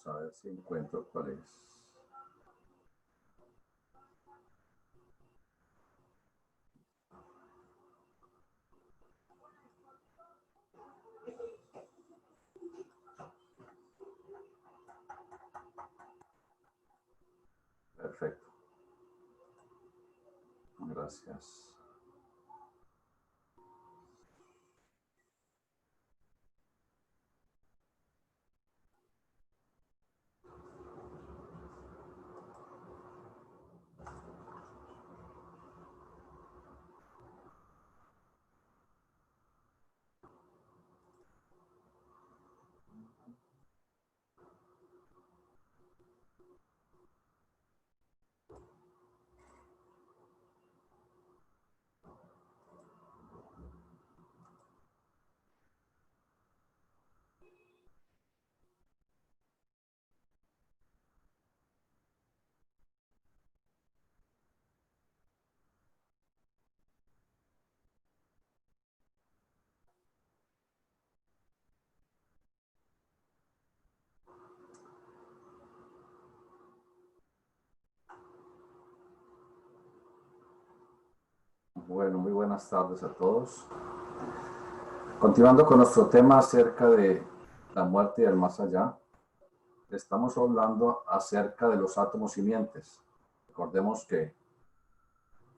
Vamos a ver si encuentro cuál es. Perfecto. Gracias. Bueno, muy buenas tardes a todos. Continuando con nuestro tema acerca de la muerte y el más allá, estamos hablando acerca de los átomos simientes. Recordemos que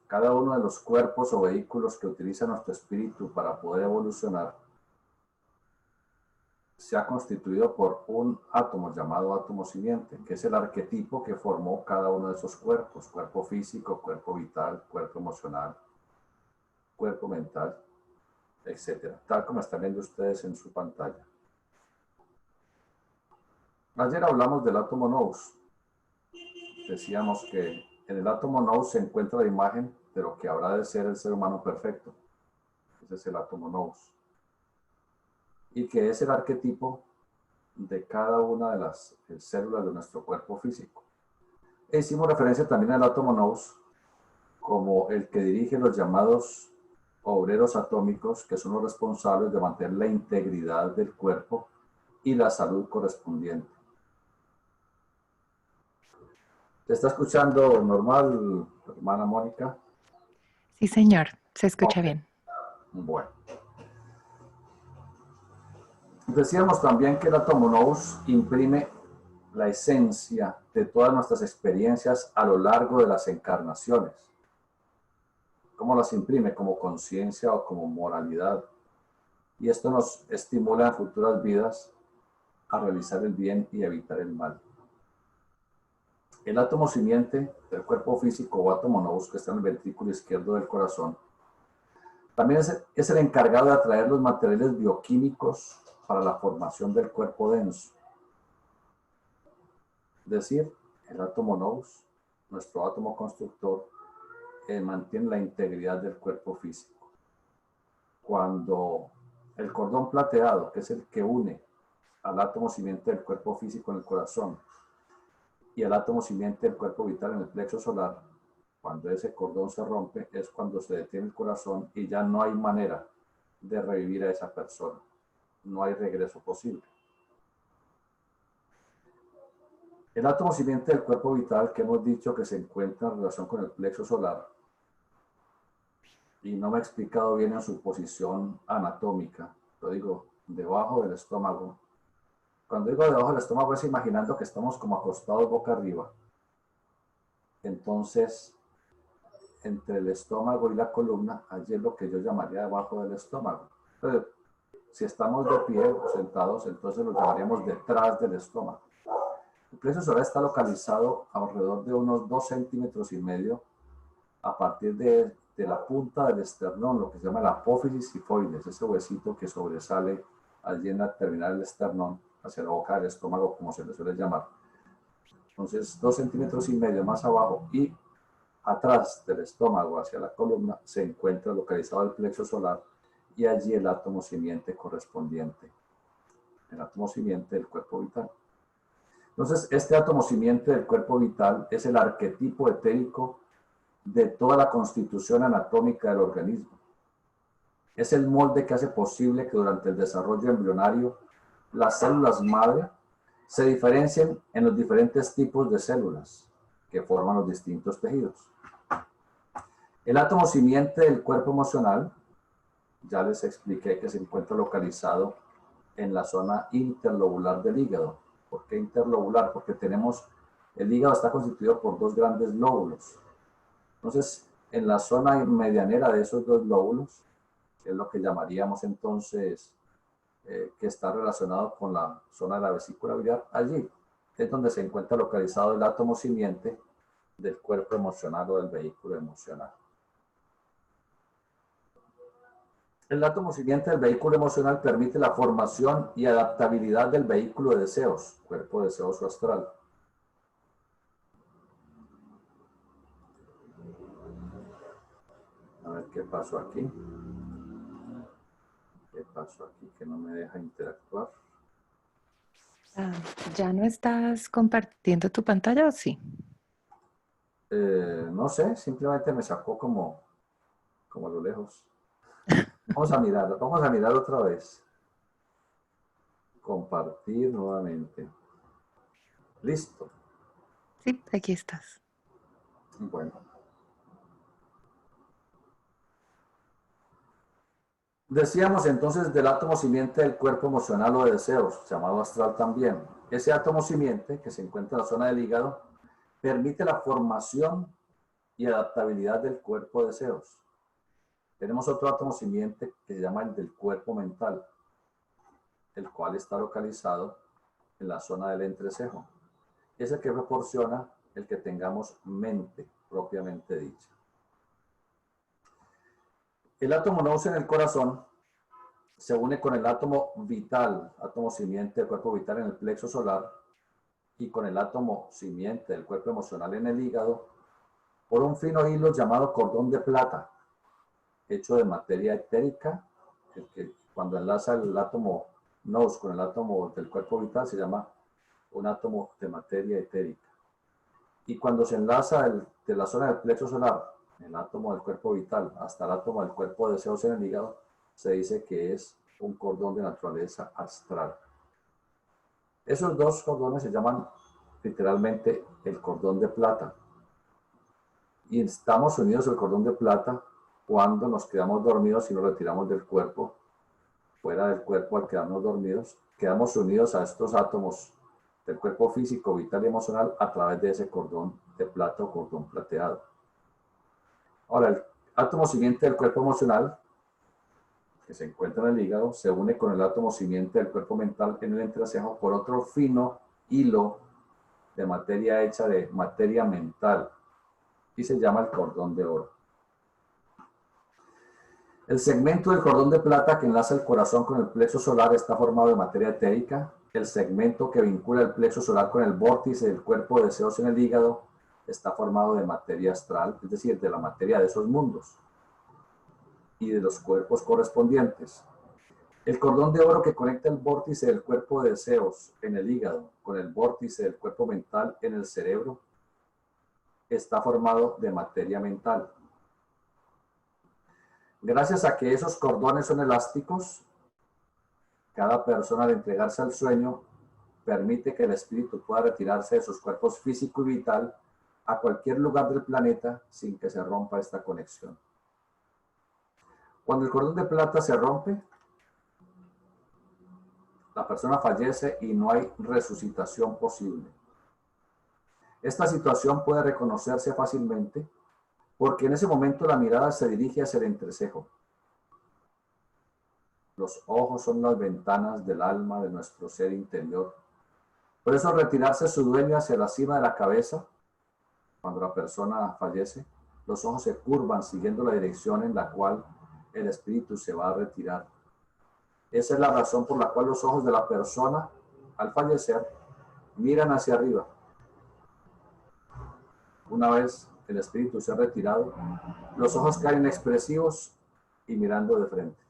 cada uno de los cuerpos o vehículos que utiliza nuestro espíritu para poder evolucionar se ha constituido por un átomo llamado átomo simiente, que es el arquetipo que formó cada uno de esos cuerpos: cuerpo físico, cuerpo vital, cuerpo emocional, cuerpo mental, etcétera, tal como están viendo ustedes en su pantalla. Ayer hablamos del átomo nous. Decíamos que en el átomo nous se encuentra la imagen de lo que habrá de ser el ser humano perfecto. Ese es el átomo nous. Y que es el arquetipo de cada una de las células de nuestro cuerpo físico. E hicimos referencia también al átomo nous como el que dirige los llamados obreros atómicos, que son los responsables de mantener la integridad del cuerpo y la salud correspondiente. ¿Se está escuchando normal, hermana Mónica? Sí, señor, se escucha bien. Bueno. Decíamos también que el átomo nous imprime la esencia de todas nuestras experiencias a lo largo de las encarnaciones. ¿Cómo las imprime? Como conciencia o como moralidad. Y esto nos estimula en futuras vidas a realizar el bien y evitar el mal. El átomo simiente del cuerpo físico o átomo nous, que está en el ventrículo izquierdo del corazón, también es el encargado de atraer los materiales bioquímicos para la formación del cuerpo denso. Es decir, el átomo nous, nuestro átomo constructor, mantiene la integridad del cuerpo físico. Cuando el cordón plateado, que es el que une al átomo simiente del cuerpo físico en el corazón y al átomo simiente del cuerpo vital en el plexo solar, cuando ese cordón se rompe, es cuando se detiene el corazón y ya no hay manera de revivir a esa persona. No hay regreso posible. El átomo simiente del cuerpo vital, que hemos dicho que se encuentra en relación con el plexo solar, y no me he explicado bien en su posición anatómica, lo digo debajo del estómago. Cuando digo debajo del estómago es imaginando que estamos como acostados boca arriba. Entonces, entre el estómago y la columna, allí es lo que yo llamaría debajo del estómago. Entonces, si estamos de pie o sentados, entonces lo llamaríamos detrás del estómago. El plexo solar está localizado alrededor de unos 2,5 centímetros a partir de la punta del esternón, lo que se llama la apófisis sifoides, ese huesito que sobresale allí en la terminal del esternón, hacia la boca del estómago, como se le suele llamar. Entonces, 2,5 centímetros más abajo y atrás del estómago, hacia la columna, se encuentra localizado el plexo solar y allí el átomo simiente correspondiente, el átomo simiente del cuerpo vital. Entonces, este átomo simiente del cuerpo vital es el arquetipo etérico de toda la constitución anatómica del organismo. Es el molde que hace posible que durante el desarrollo embrionario las células madre se diferencian en los diferentes tipos de células que forman los distintos tejidos. El átomo simiente del cuerpo emocional, ya les expliqué que se encuentra localizado en la zona interlobular del hígado. ¿Por qué interlobular? Porque el hígado está constituido por dos grandes lóbulos. Entonces, en la zona medianera de esos dos lóbulos, que es lo que llamaríamos entonces que está relacionado con la zona de la vesícula biliar, allí es donde se encuentra localizado el átomo simiente del cuerpo emocional o del vehículo emocional. El átomo simiente del vehículo emocional permite la formación y adaptabilidad del vehículo de deseos, cuerpo deseoso astral. A ver qué pasó aquí. ¿Qué pasó aquí que no me deja interactuar? ¿Ya no estás compartiendo tu pantalla o sí? No sé, simplemente me sacó como a lo lejos. Vamos a mirar otra vez. Compartir nuevamente. Listo. Sí, aquí estás. Bueno. Decíamos entonces del átomo simiente del cuerpo emocional o de deseos, llamado astral también. Ese átomo simiente, que se encuentra en la zona del hígado, permite la formación y adaptabilidad del cuerpo de deseos. Tenemos otro átomo simiente que se llama el del cuerpo mental, el cual está localizado en la zona del entrecejo. Es el que proporciona el que tengamos mente propiamente dicha. El átomo nous en el corazón se une con el átomo vital, átomo simiente del cuerpo vital en el plexo solar, y con el átomo simiente del cuerpo emocional en el hígado, por un fino hilo llamado cordón de plata, hecho de materia etérica, que cuando enlaza el átomo nous con el átomo del cuerpo vital se llama un átomo de materia etérica. Y cuando se enlaza de la zona del plexo solar, el átomo del cuerpo vital, hasta el átomo del cuerpo de deseos en el hígado, se dice que es un cordón de naturaleza astral. Esos dos cordones se llaman literalmente el cordón de plata. Y estamos unidos al cordón de plata cuando nos quedamos dormidos y nos retiramos del cuerpo, fuera del cuerpo al quedarnos dormidos, quedamos unidos a estos átomos del cuerpo físico, vital y emocional a través de ese cordón de plata o cordón plateado. Ahora, el átomo simiente del cuerpo emocional, que se encuentra en el hígado, se une con el átomo simiente del cuerpo mental en el entrecejo por otro fino hilo de materia hecha de materia mental y se llama el cordón de oro. El segmento del cordón de plata que enlaza el corazón con el plexo solar está formado de materia etérica. El segmento que vincula el plexo solar con el vórtice del cuerpo de deseos en el hígado está formado de materia astral, es decir, de la materia de esos mundos y de los cuerpos correspondientes. El cordón de oro que conecta el vórtice del cuerpo de deseos en el hígado con el vórtice del cuerpo mental en el cerebro está formado de materia mental. Gracias a que esos cordones son elásticos, cada persona al entregarse al sueño permite que el espíritu pueda retirarse de sus cuerpos físico y vital a cualquier lugar del planeta sin que se rompa esta conexión. Cuando el cordón de plata se rompe, la persona fallece y no hay resucitación posible. Esta situación puede reconocerse fácilmente porque en ese momento la mirada se dirige hacia el entrecejo. Los ojos son las ventanas del alma de nuestro ser interior. Por eso al retirarse su dueño hacia la cima de la cabeza, cuando la persona fallece, los ojos se curvan siguiendo la dirección en la cual el espíritu se va a retirar. Esa es la razón por la cual los ojos de la persona, al fallecer, miran hacia arriba. Una vez el espíritu se ha retirado, los ojos caen expresivos y mirando de frente.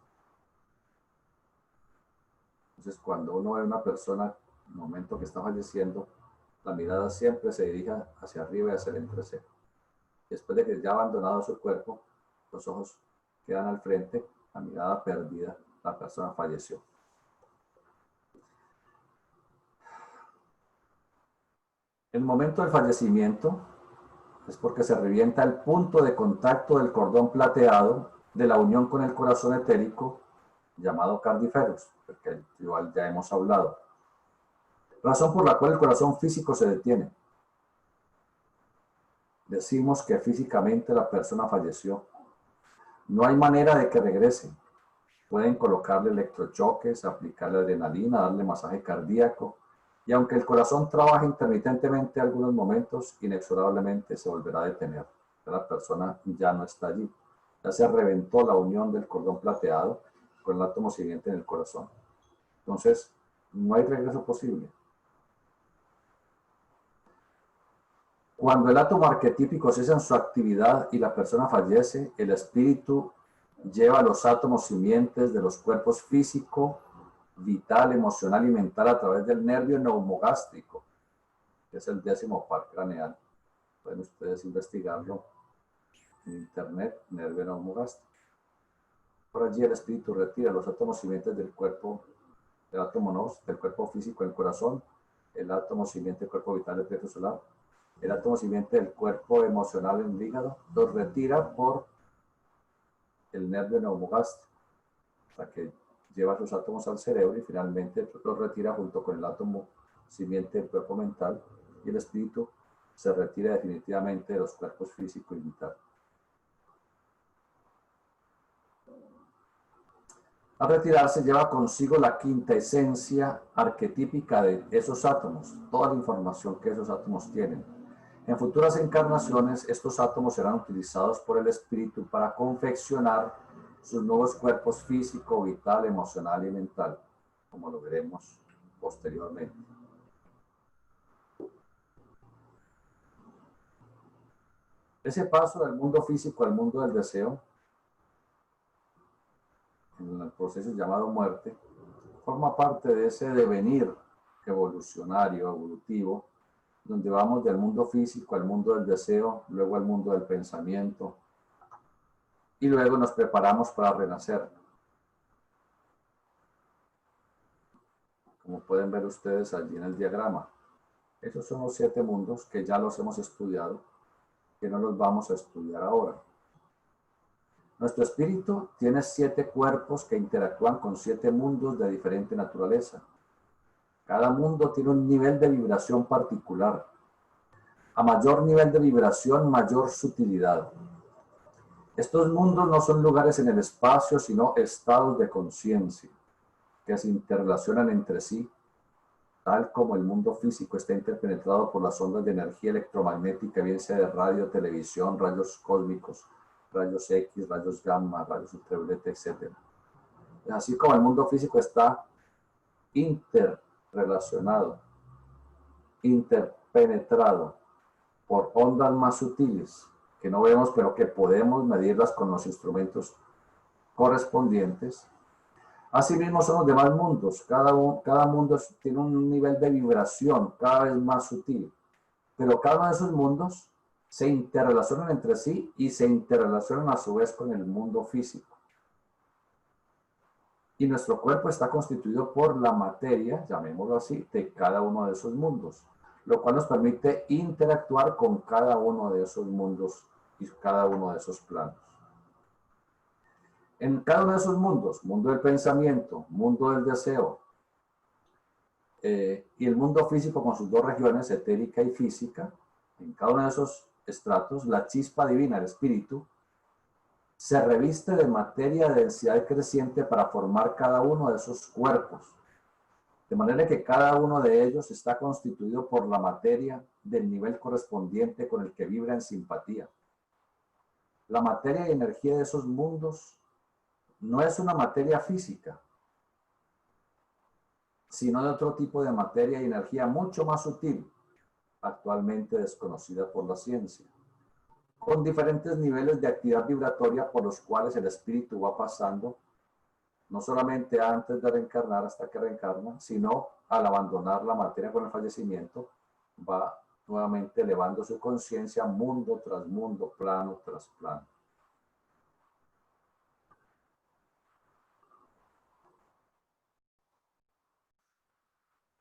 Entonces, cuando uno ve a una persona, en el momento que está falleciendo, la mirada siempre se dirige hacia arriba y hacia el entrecejo. Después de que ya ha abandonado su cuerpo, los ojos quedan al frente, la mirada perdida, la persona falleció. El momento del fallecimiento es porque se revienta el punto de contacto del cordón plateado de la unión con el corazón etérico llamado cardiferos, porque igual ya hemos hablado. Razón por la cual el corazón físico se detiene. Decimos que físicamente la persona falleció. No hay manera de que regrese. Pueden colocarle electrochoques, aplicarle adrenalina, darle masaje cardíaco. Y aunque el corazón trabaja intermitentemente en algunos momentos, inexorablemente se volverá a detener. La persona ya no está allí. Ya se reventó la unión del cordón plateado con el átomo siguiente en el corazón. Entonces, no hay regreso posible. Cuando el átomo arquetípico cesa en su actividad y la persona fallece, el espíritu lleva los átomos simientes de los cuerpos físico, vital, emocional y mental a través del nervio neumogástrico, que es el 10º par craneal. Pueden ustedes investigarlo en internet, nervio neumogástrico. Por allí el espíritu retira los átomos simientes del cuerpo, del átomo nos, del cuerpo físico del corazón, el átomo simiente del cuerpo vital del plexo solar, el átomo simiente del cuerpo emocional en el hígado, los retira por el nervio neumogástrico, o sea que lleva sus átomos al cerebro y finalmente los retira junto con el átomo simiente del cuerpo mental y el espíritu se retira definitivamente de los cuerpos físico y vital. Al retirarse lleva consigo la quinta esencia arquetípica de esos átomos, toda la información que esos átomos tienen. En futuras encarnaciones, estos átomos serán utilizados por el espíritu para confeccionar sus nuevos cuerpos físico, vital, emocional y mental, como lo veremos posteriormente. Ese paso del mundo físico al mundo del deseo, en el proceso llamado muerte, forma parte de ese devenir evolucionario, evolutivo, donde vamos del mundo físico al mundo del deseo, luego al mundo del pensamiento, y luego nos preparamos para renacer. Como pueden ver ustedes allí en el diagrama. Esos son los 7 mundos que ya los hemos estudiado, que no los vamos a estudiar ahora. Nuestro espíritu tiene 7 cuerpos que interactúan con 7 mundos de diferente naturaleza. Cada mundo tiene un nivel de vibración particular. A mayor nivel de vibración, mayor sutilidad. Estos mundos no son lugares en el espacio, sino estados de conciencia que se interrelacionan entre sí, tal como el mundo físico está interpenetrado por las ondas de energía electromagnética, bien sea de radio, televisión, rayos cósmicos, rayos X, rayos gamma, rayos ultravioleta, etc. Así como el mundo físico está interrelacionado, interpenetrado por ondas más sutiles que no vemos, pero que podemos medirlas con los instrumentos correspondientes. Asimismo son los demás mundos. Cada mundo tiene un nivel de vibración cada vez más sutil. Pero cada uno de esos mundos se interrelacionan entre sí y se interrelacionan a su vez con el mundo físico. Y nuestro cuerpo está constituido por la materia, llamémoslo así, de cada uno de esos mundos, lo cual nos permite interactuar con cada uno de esos mundos y cada uno de esos planos. En cada uno de esos mundos, mundo del pensamiento, mundo del deseo, y el mundo físico con sus 2 regiones, etérica y física, en cada uno de esos estratos, la chispa divina, el espíritu, se reviste de materia de densidad creciente para formar cada uno de esos cuerpos. De manera que cada uno de ellos está constituido por la materia del nivel correspondiente con el que vibra en simpatía. La materia y energía de esos mundos no es una materia física, sino de otro tipo de materia y energía mucho más sutil, actualmente desconocida por la ciencia, con diferentes niveles de actividad vibratoria por los cuales el espíritu va pasando, no solamente antes de reencarnar hasta que reencarna, sino al abandonar la materia con el fallecimiento, va nuevamente elevando su conciencia mundo tras mundo, plano tras plano.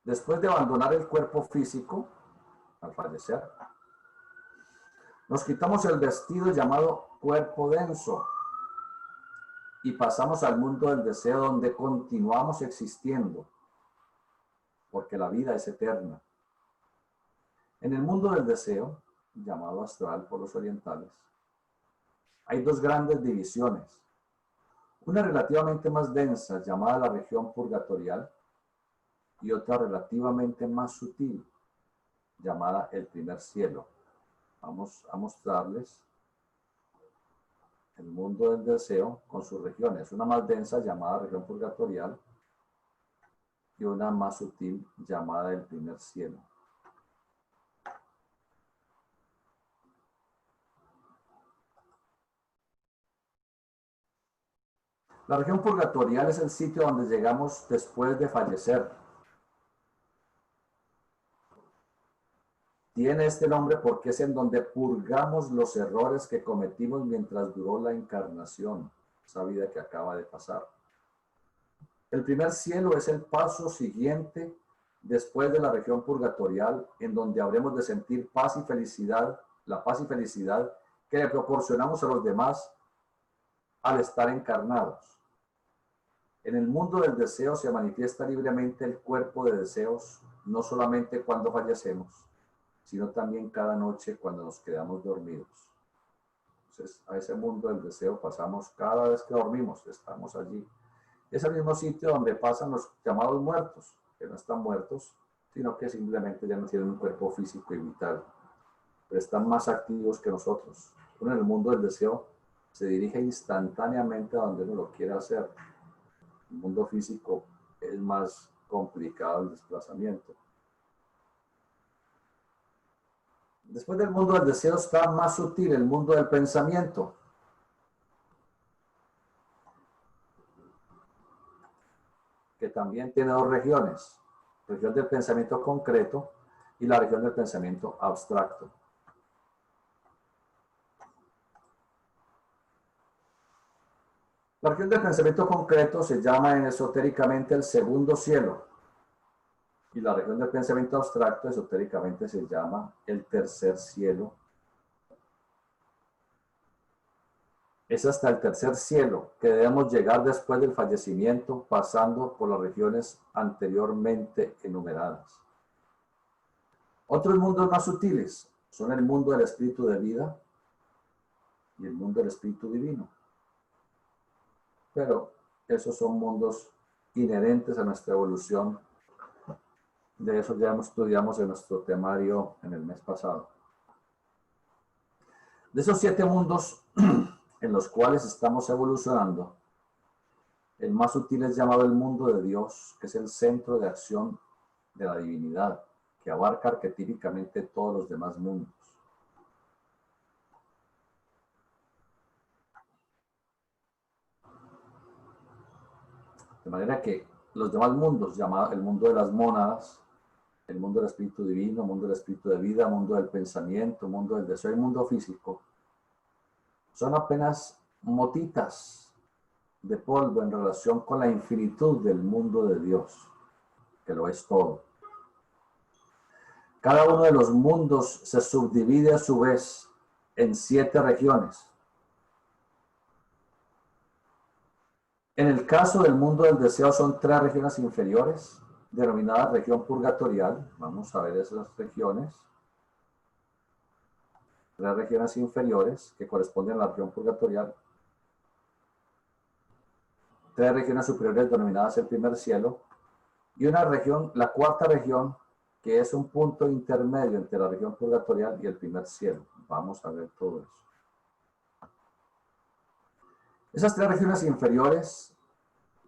Después de abandonar el cuerpo físico, al fallecer. Nos quitamos el vestido llamado cuerpo denso y pasamos al mundo del deseo, donde continuamos existiendo, porque la vida es eterna. En el mundo del deseo, llamado astral por los orientales, hay dos grandes divisiones. Una relativamente más densa, llamada la región purgatorial, y otra relativamente más sutil, llamada el primer cielo. Vamos a mostrarles el mundo del deseo con sus regiones. Una más densa, llamada región purgatorial, y una más sutil, llamada el primer cielo. La región purgatorial es el sitio donde llegamos después de fallecer. Tiene este nombre porque es en donde purgamos los errores que cometimos mientras duró la encarnación, esa vida que acaba de pasar. El primer cielo es el paso siguiente después de la región purgatorial, en donde habremos de sentir paz y felicidad, la paz y felicidad que le proporcionamos a los demás al estar encarnados. En el mundo del deseo se manifiesta libremente el cuerpo de deseos, no solamente cuando fallecemos, sino también cada noche cuando nos quedamos dormidos. Entonces, a ese mundo del deseo pasamos cada vez que dormimos, estamos allí. Es el mismo sitio donde pasan los llamados muertos, que no están muertos, sino que simplemente ya no tienen un cuerpo físico y vital, pero están más activos que nosotros. Uno en el mundo del deseo se dirige instantáneamente a donde uno lo quiere hacer. El mundo físico es más complicado el desplazamiento. Después del mundo del deseo está más sutil el mundo del pensamiento. Que también tiene dos regiones. La región del pensamiento concreto y la región del pensamiento abstracto. La región del pensamiento concreto se llama esotéricamente el segundo cielo. Y la región del pensamiento abstracto esotéricamente se llama el tercer cielo. Es hasta el tercer cielo que debemos llegar después del fallecimiento, pasando por las regiones anteriormente enumeradas. Otros mundos más sutiles son el mundo del espíritu de vida y el mundo del espíritu divino. Pero esos son mundos inherentes a nuestra evolución. De eso ya estudiamos en nuestro temario en el mes pasado. De esos 7 mundos en los cuales estamos evolucionando, el más sutil es llamado el mundo de Dios, que es el centro de acción de la divinidad, que abarca arquetípicamente todos los demás mundos. De manera que los demás mundos, llamados el mundo de las mónadas, el mundo del espíritu divino, el mundo del espíritu de vida, el mundo del pensamiento, el mundo del deseo y el mundo físico, son apenas motitas de polvo en relación con la infinitud del mundo de Dios, que lo es todo. Cada uno de los mundos se subdivide a su vez en 7 regiones. En el caso del mundo del deseo son 3 regiones inferiores, denominadas región purgatorial. Vamos a ver esas regiones. 3 regiones inferiores que corresponden a la región purgatorial. 3 regiones superiores denominadas el primer cielo. Y una región, la cuarta región, que es un punto intermedio entre la región purgatorial y el primer cielo. Vamos a ver todo eso. Esas 3 regiones inferiores,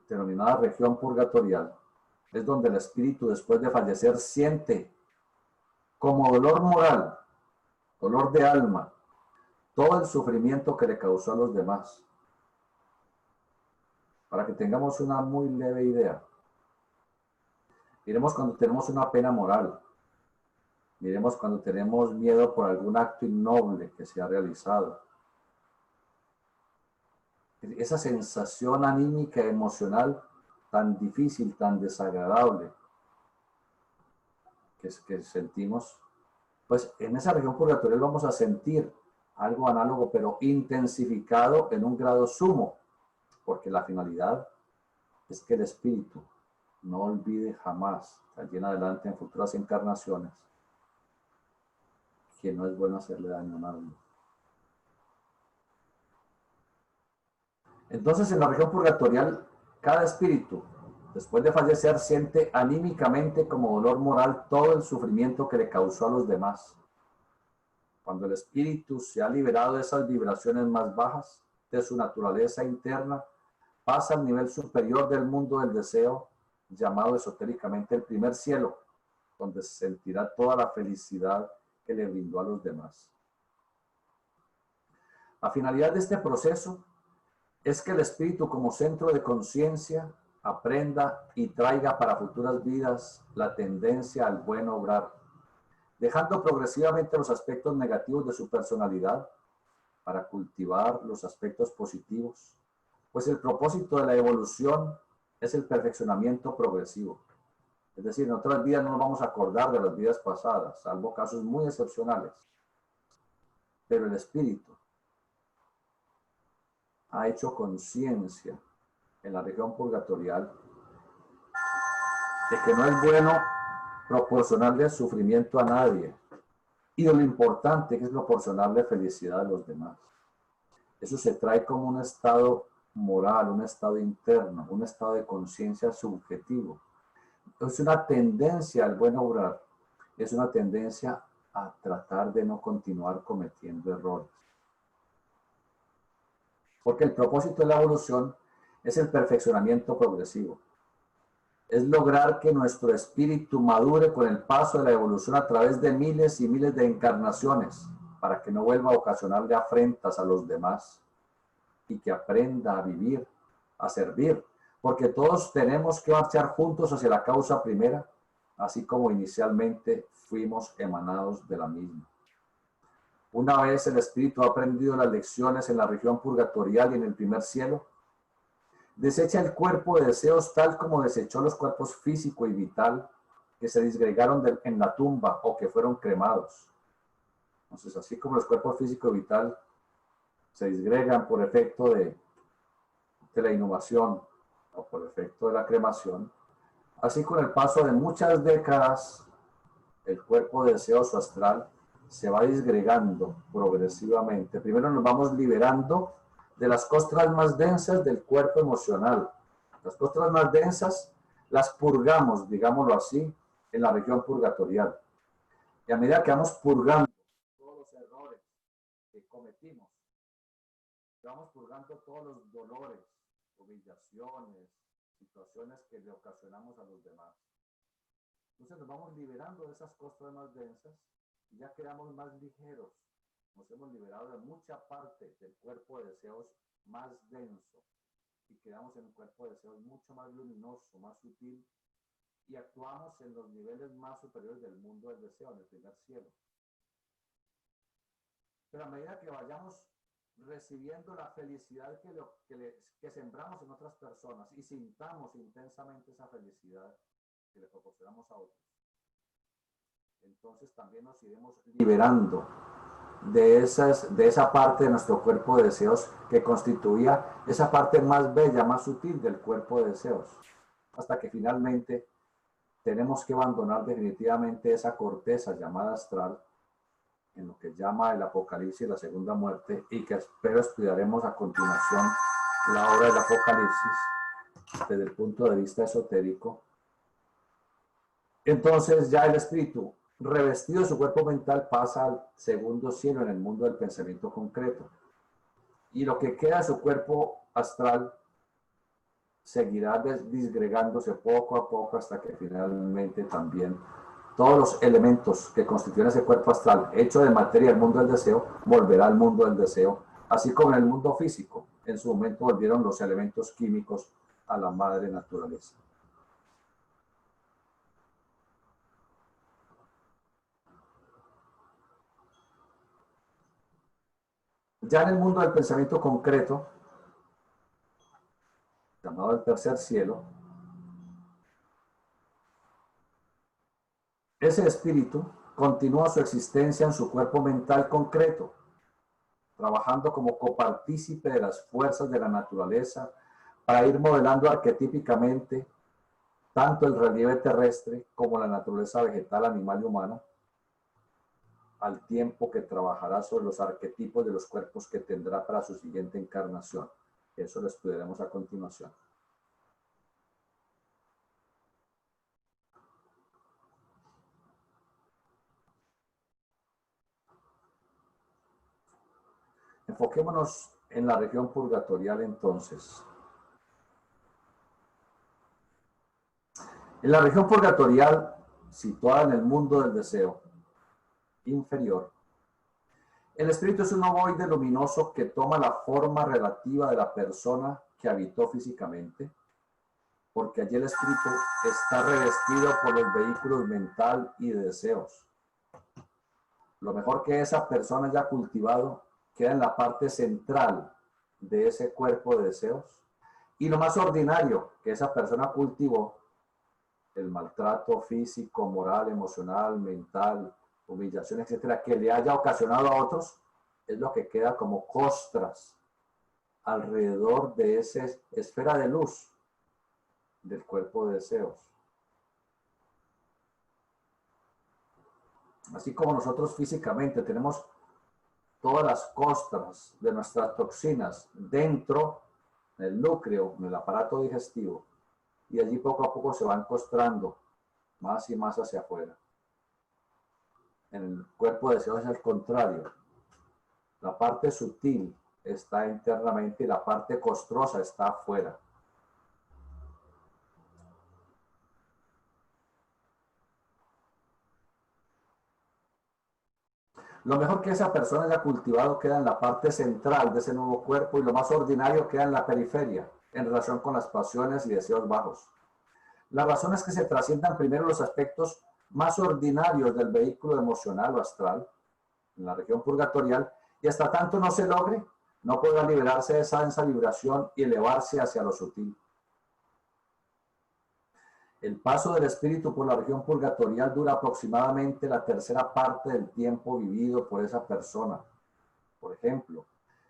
denominadas región purgatorial, es donde el espíritu después de fallecer siente como dolor moral, dolor de alma, todo el sufrimiento que le causó a los demás. Para que tengamos una muy leve idea. Miremos cuando tenemos una pena moral. Miremos cuando tenemos miedo por algún acto innoble que se ha realizado. Esa sensación anímica, emocional, tan difícil, tan desagradable que sentimos, Pues en esa región purgatorial vamos a sentir algo análogo, pero intensificado en un grado sumo, porque la finalidad es que el espíritu no olvide jamás, allí en adelante en futuras encarnaciones, que no es bueno hacerle daño a nadie. Entonces, en la región purgatorial, cada espíritu, después de fallecer, siente anímicamente como dolor moral todo el sufrimiento que le causó a los demás. Cuando el espíritu se ha liberado de esas vibraciones más bajas de su naturaleza interna, pasa al nivel superior del mundo del deseo, llamado esotéricamente el primer cielo, donde se sentirá toda la felicidad que le brindó a los demás. La finalidad de este proceso es que el espíritu como centro de conciencia aprenda y traiga para futuras vidas la tendencia al buen obrar, dejando progresivamente los aspectos negativos de su personalidad para cultivar los aspectos positivos, pues el propósito de la evolución es el perfeccionamiento progresivo. Es decir, en otras vidas no nos vamos a acordar de las vidas pasadas, salvo casos muy excepcionales. Pero el espíritu ha hecho conciencia en la región purgatorial de que no es bueno proporcionarle sufrimiento a nadie y de lo importante que es proporcionarle felicidad a los demás. Eso se trae como un estado moral, un estado interno, un estado de conciencia subjetivo. Es una tendencia al buen obrar, es una tendencia a tratar de no continuar cometiendo errores. Porque el propósito de la evolución es el perfeccionamiento progresivo. Es lograr que nuestro espíritu madure con el paso de la evolución a través de miles y miles de encarnaciones, para que no vuelva a ocasionarle afrentas a los demás y que aprenda a vivir, a servir, porque todos tenemos que marchar juntos hacia la causa primera, así como inicialmente fuimos emanados de la misma. Una vez el espíritu ha aprendido las lecciones en la región purgatorial y en el primer cielo, desecha el cuerpo de deseos tal como desechó los cuerpos físico y vital que se disgregaron en la tumba o que fueron cremados. Entonces, así como los cuerpos físico y vital se disgregan por efecto de la inhumación o por efecto de la cremación, así con el paso de muchas décadas, el cuerpo deseoso astral se va disgregando progresivamente. Primero nos vamos liberando de las costras más densas del cuerpo emocional. Las costras más densas las purgamos, digámoslo así, en la región purgatorial. Y a medida que vamos purgando todos los errores que cometimos, vamos purgando todos los dolores, humillaciones, situaciones que le ocasionamos a los demás. Entonces nos vamos liberando de esas costras más densas y ya quedamos más ligeros. Nos hemos liberado de mucha parte del cuerpo de deseos más denso y quedamos en un cuerpo de deseos mucho más luminoso, más sutil, y actuamos en los niveles más superiores del mundo del deseo, en el primer cielo. Pero a medida que vayamos recibiendo la felicidad que sembramos en otras personas y sintamos intensamente esa felicidad que le proporcionamos a otros, entonces también nos iremos liberando de esa parte de nuestro cuerpo de deseos que constituía esa parte más bella, más sutil del cuerpo de deseos, hasta que finalmente tenemos que abandonar definitivamente esa corteza llamada astral, en lo que llama el Apocalipsis la segunda muerte, y que espero estudiaremos a continuación la obra del Apocalipsis desde el punto de vista esotérico. Entonces ya el espíritu, revestido de su cuerpo mental, pasa al segundo cielo en el mundo del pensamiento concreto. Y lo que queda de su cuerpo astral seguirá disgregándose poco a poco hasta que finalmente también todos los elementos que constituyen ese cuerpo astral hecho de materia del mundo del deseo volverá al mundo del deseo, así como en el mundo físico. En su momento volvieron los elementos químicos a la madre naturaleza. Ya en el mundo del pensamiento concreto, llamado el tercer cielo, ese espíritu continúa su existencia en su cuerpo mental concreto, trabajando como copartícipe de las fuerzas de la naturaleza para ir modelando arquetípicamente tanto el relieve terrestre como la naturaleza vegetal, animal y humana, al tiempo que trabajará sobre los arquetipos de los cuerpos que tendrá para su siguiente encarnación. Eso lo estudiaremos a continuación. Enfoquémonos en la región purgatorial entonces. En la región purgatorial, situada en el mundo del deseo inferior, el espíritu es un ovoide luminoso que toma la forma relativa de la persona que habitó físicamente, porque allí el espíritu está revestido por los vehículos mental y de deseos. Lo mejor que esa persona haya cultivado queda en la parte central de ese cuerpo de deseos, y lo más ordinario que esa persona cultivó, el maltrato físico, moral, emocional, mental, humillación, etcétera, que le haya ocasionado a otros, es lo que queda como costras alrededor de esa esfera de luz del cuerpo de deseos. Así como nosotros físicamente tenemos todas las costras de nuestras toxinas dentro del núcleo, en el aparato digestivo, y allí poco a poco se van costrando más y más hacia afuera. En el cuerpo de deseos es al contrario. La parte sutil está internamente y la parte costrosa está afuera. Lo mejor que esa persona haya cultivado queda en la parte central de ese nuevo cuerpo, y lo más ordinario queda en la periferia, en relación con las pasiones y deseos bajos. La razón es que se trasciendan primero los aspectos más ordinarios del vehículo emocional o astral, en la región purgatorial, y hasta tanto no se logre, no podrá liberarse de esa densa vibración y elevarse hacia lo sutil. El paso del espíritu por la región purgatorial dura aproximadamente la tercera parte del tiempo vivido por esa persona. Por ejemplo,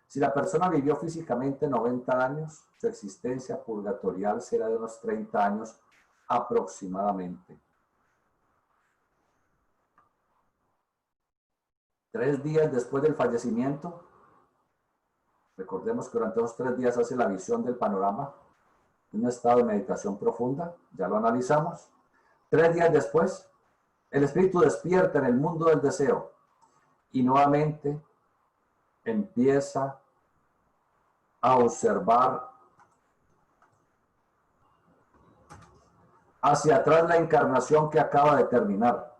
si la persona vivió físicamente 90 años, su existencia purgatorial será de unos 30 años aproximadamente. 3 días después del fallecimiento, recordemos que durante esos 3 días hace la visión del panorama, un estado de meditación profunda, ya lo analizamos. 3 días después, el espíritu despierta en el mundo del deseo y nuevamente empieza a observar hacia atrás la encarnación que acaba de terminar.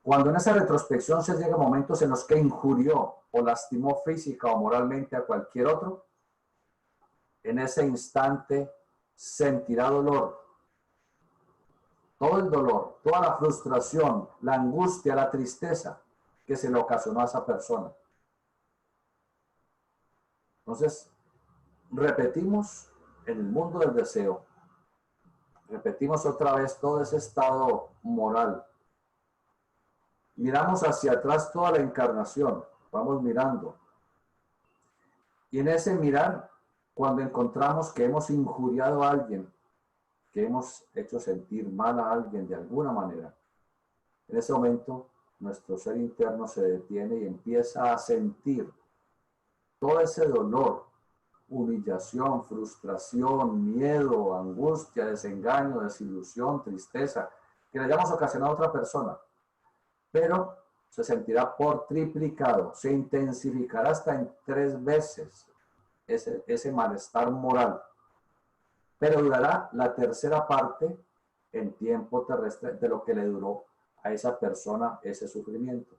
Cuando en esa retrospección se llega a momentos en los que injurió o lastimó física o moralmente a cualquier otro, en ese instante sentirá dolor. Todo el dolor, toda la frustración, la angustia, la tristeza que se le ocasionó a esa persona. Entonces, repetimos en el mundo del deseo, repetimos otra vez todo ese estado moral. Miramos hacia atrás toda la encarnación, vamos mirando. Y en ese mirar, cuando encontramos que hemos injuriado a alguien, que hemos hecho sentir mal a alguien de alguna manera, en ese momento nuestro ser interno se detiene y empieza a sentir todo ese dolor, humillación, frustración, miedo, angustia, desengaño, desilusión, tristeza, que le hayamos ocasionado a otra persona. Pero se sentirá por triplicado, se intensificará hasta en 3 veces ese malestar moral. Pero durará la tercera parte en tiempo terrestre de lo que le duró a esa persona ese sufrimiento.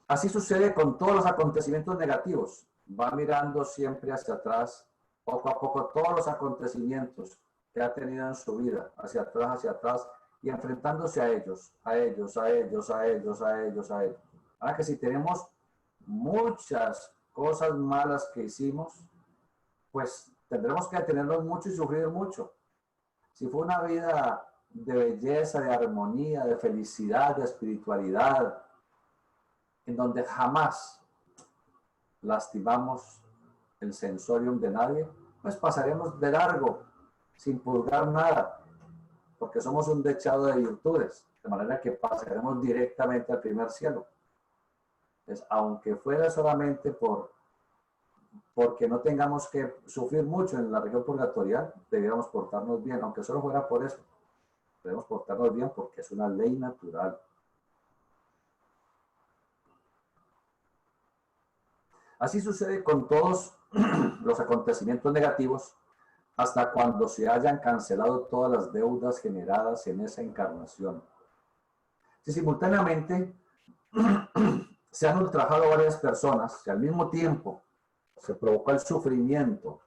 Así sucede con todos los acontecimientos negativos. Va mirando siempre hacia atrás, poco a poco, todos los acontecimientos que ha tenido en su vida, hacia atrás, y enfrentándose a ellos. Ahora que si tenemos muchas cosas malas que hicimos, pues tendremos que detenernos mucho y sufrir mucho. Si fue una vida de belleza, de armonía, de felicidad, de espiritualidad, en donde jamás lastimamos el sensorium de nadie, pues pasaremos de largo, sin purgar nada, porque somos un dechado de virtudes, de manera que pasaremos directamente al primer cielo. Entonces, aunque fuera solamente porque no tengamos que sufrir mucho en la región purgatorial, debiéramos portarnos bien, aunque solo fuera por eso. Debemos portarnos bien porque es una ley natural. Así sucede con todos los acontecimientos negativos hasta cuando se hayan cancelado todas las deudas generadas en esa encarnación. Si simultáneamente se han ultrajado varias personas, si al mismo tiempo se provocó el sufrimiento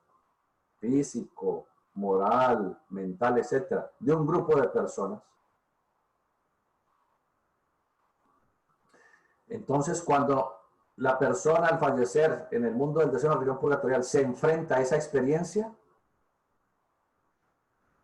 físico, moral, mental, etcétera, de un grupo de personas, entonces cuando la persona al fallecer en el mundo del deseo de la región purgatorial se enfrenta a esa experiencia,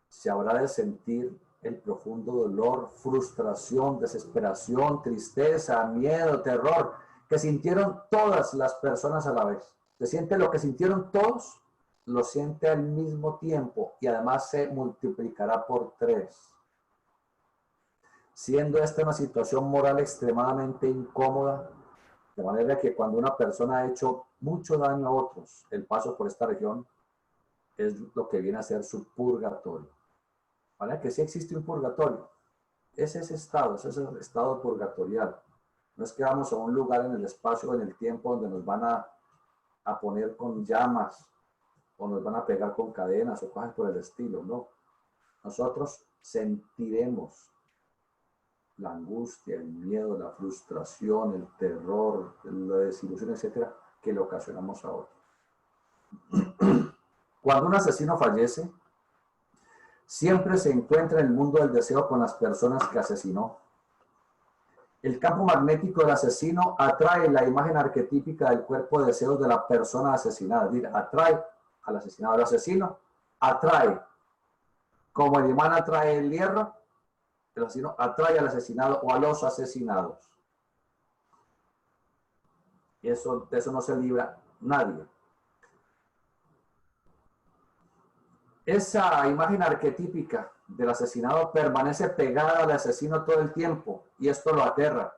se habrá de sentir el profundo dolor, frustración, desesperación, tristeza, miedo, terror, que sintieron todas las personas a la vez. Se siente lo que sintieron todos, lo siente al mismo tiempo y además se multiplicará por 3. Siendo esta una situación moral extremadamente incómoda, de manera que cuando una persona ha hecho mucho daño a otros, el paso por esta región es lo que viene a ser su purgatorio. ¿Vale? Que sí existe un purgatorio. Es ese estado purgatorial. No es que vamos a un lugar en el espacio o en el tiempo donde nos van a poner con llamas o nos van a pegar con cadenas o cosas por el estilo, no. Nosotros sentiremos la angustia, el miedo, la frustración, el terror, la desilusión, etcétera, que le ocasionamos a otros. Cuando un asesino fallece, siempre se encuentra en el mundo del deseo con las personas que asesinó. El campo magnético del asesino atrae la imagen arquetípica del cuerpo de deseos de la persona asesinada. Es decir, atrae al asesinado. El asesino atrae, como el imán atrae el hierro, el asesino atrae al asesinado o a los asesinados. Y de eso no se libra nadie. Esa imagen arquetípica del asesinado permanece pegada al asesino todo el tiempo y esto lo aterra.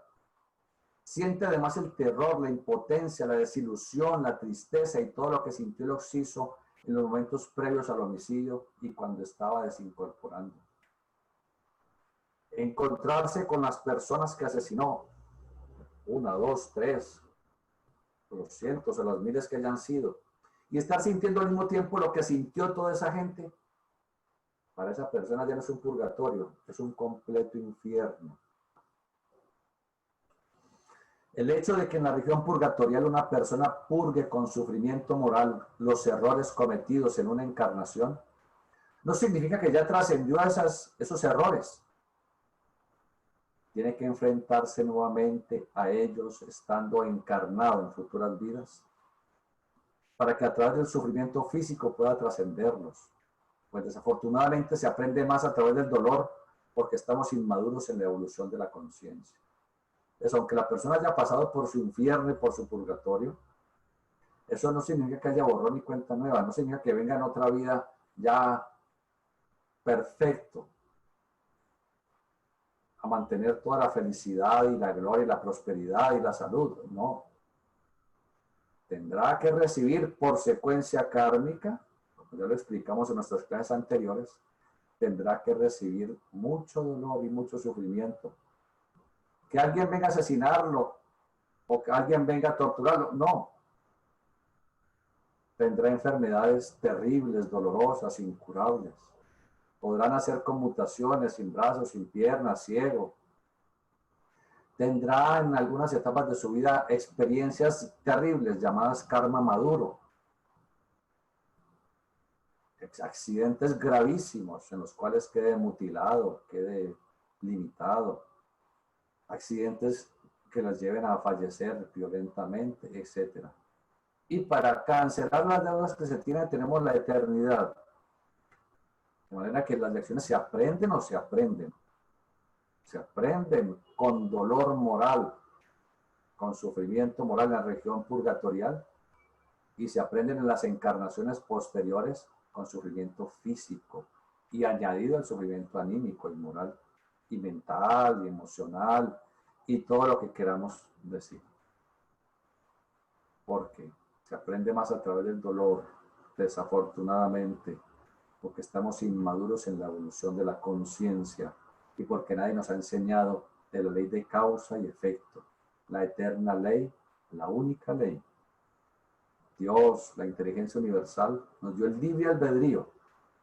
Siente además el terror, la impotencia, la desilusión, la tristeza y todo lo que sintió el occiso en los momentos previos al homicidio y cuando estaba desincorporando. Encontrarse con las personas que asesinó, 1, 2, 3, los cientos o los miles que hayan sido, y estar sintiendo al mismo tiempo lo que sintió toda esa gente, para esa persona ya no es un purgatorio, es un completo infierno. El hecho de que en la región purgatorial una persona purgue con sufrimiento moral los errores cometidos en una encarnación, no significa que ya trascendió esos errores. Tiene que enfrentarse nuevamente a ellos estando encarnado en futuras vidas, para que a través del sufrimiento físico pueda trascenderlos. Pues desafortunadamente se aprende más a través del dolor porque estamos inmaduros en la evolución de la conciencia. Entonces, aunque la persona haya pasado por su infierno y por su purgatorio, eso no significa que haya borrón y cuenta nueva, no significa que venga en otra vida ya perfecto a mantener toda la felicidad y la gloria y la prosperidad y la salud, no. Tendrá que recibir por secuencia kármica, como ya lo explicamos en nuestras clases anteriores, tendrá que recibir mucho dolor y mucho sufrimiento. Que alguien venga a asesinarlo o que alguien venga a torturarlo, no. Tendrá enfermedades terribles, dolorosas, incurables. Podrán hacer conmutaciones sin brazos, sin piernas, ciego. Tendrá en algunas etapas de su vida experiencias terribles llamadas karma maduro. Accidentes gravísimos en los cuales quede mutilado, quede limitado. Accidentes que las lleven a fallecer violentamente, etc. Y para cancelar las deudas que se tienen, tenemos la eternidad. De manera que las lecciones se aprenden o se aprenden. Se aprenden con dolor moral, con sufrimiento moral en la región purgatorial, y se aprenden en las encarnaciones posteriores con sufrimiento físico y añadido el sufrimiento anímico y moral y mental y emocional y todo lo que queramos decir. Porque se aprende más a través del dolor, desafortunadamente, porque estamos inmaduros en la evolución de la conciencia y porque nadie nos ha enseñado de la ley de causa y efecto, la eterna ley, la única ley. Dios, la inteligencia universal, nos dio el libre albedrío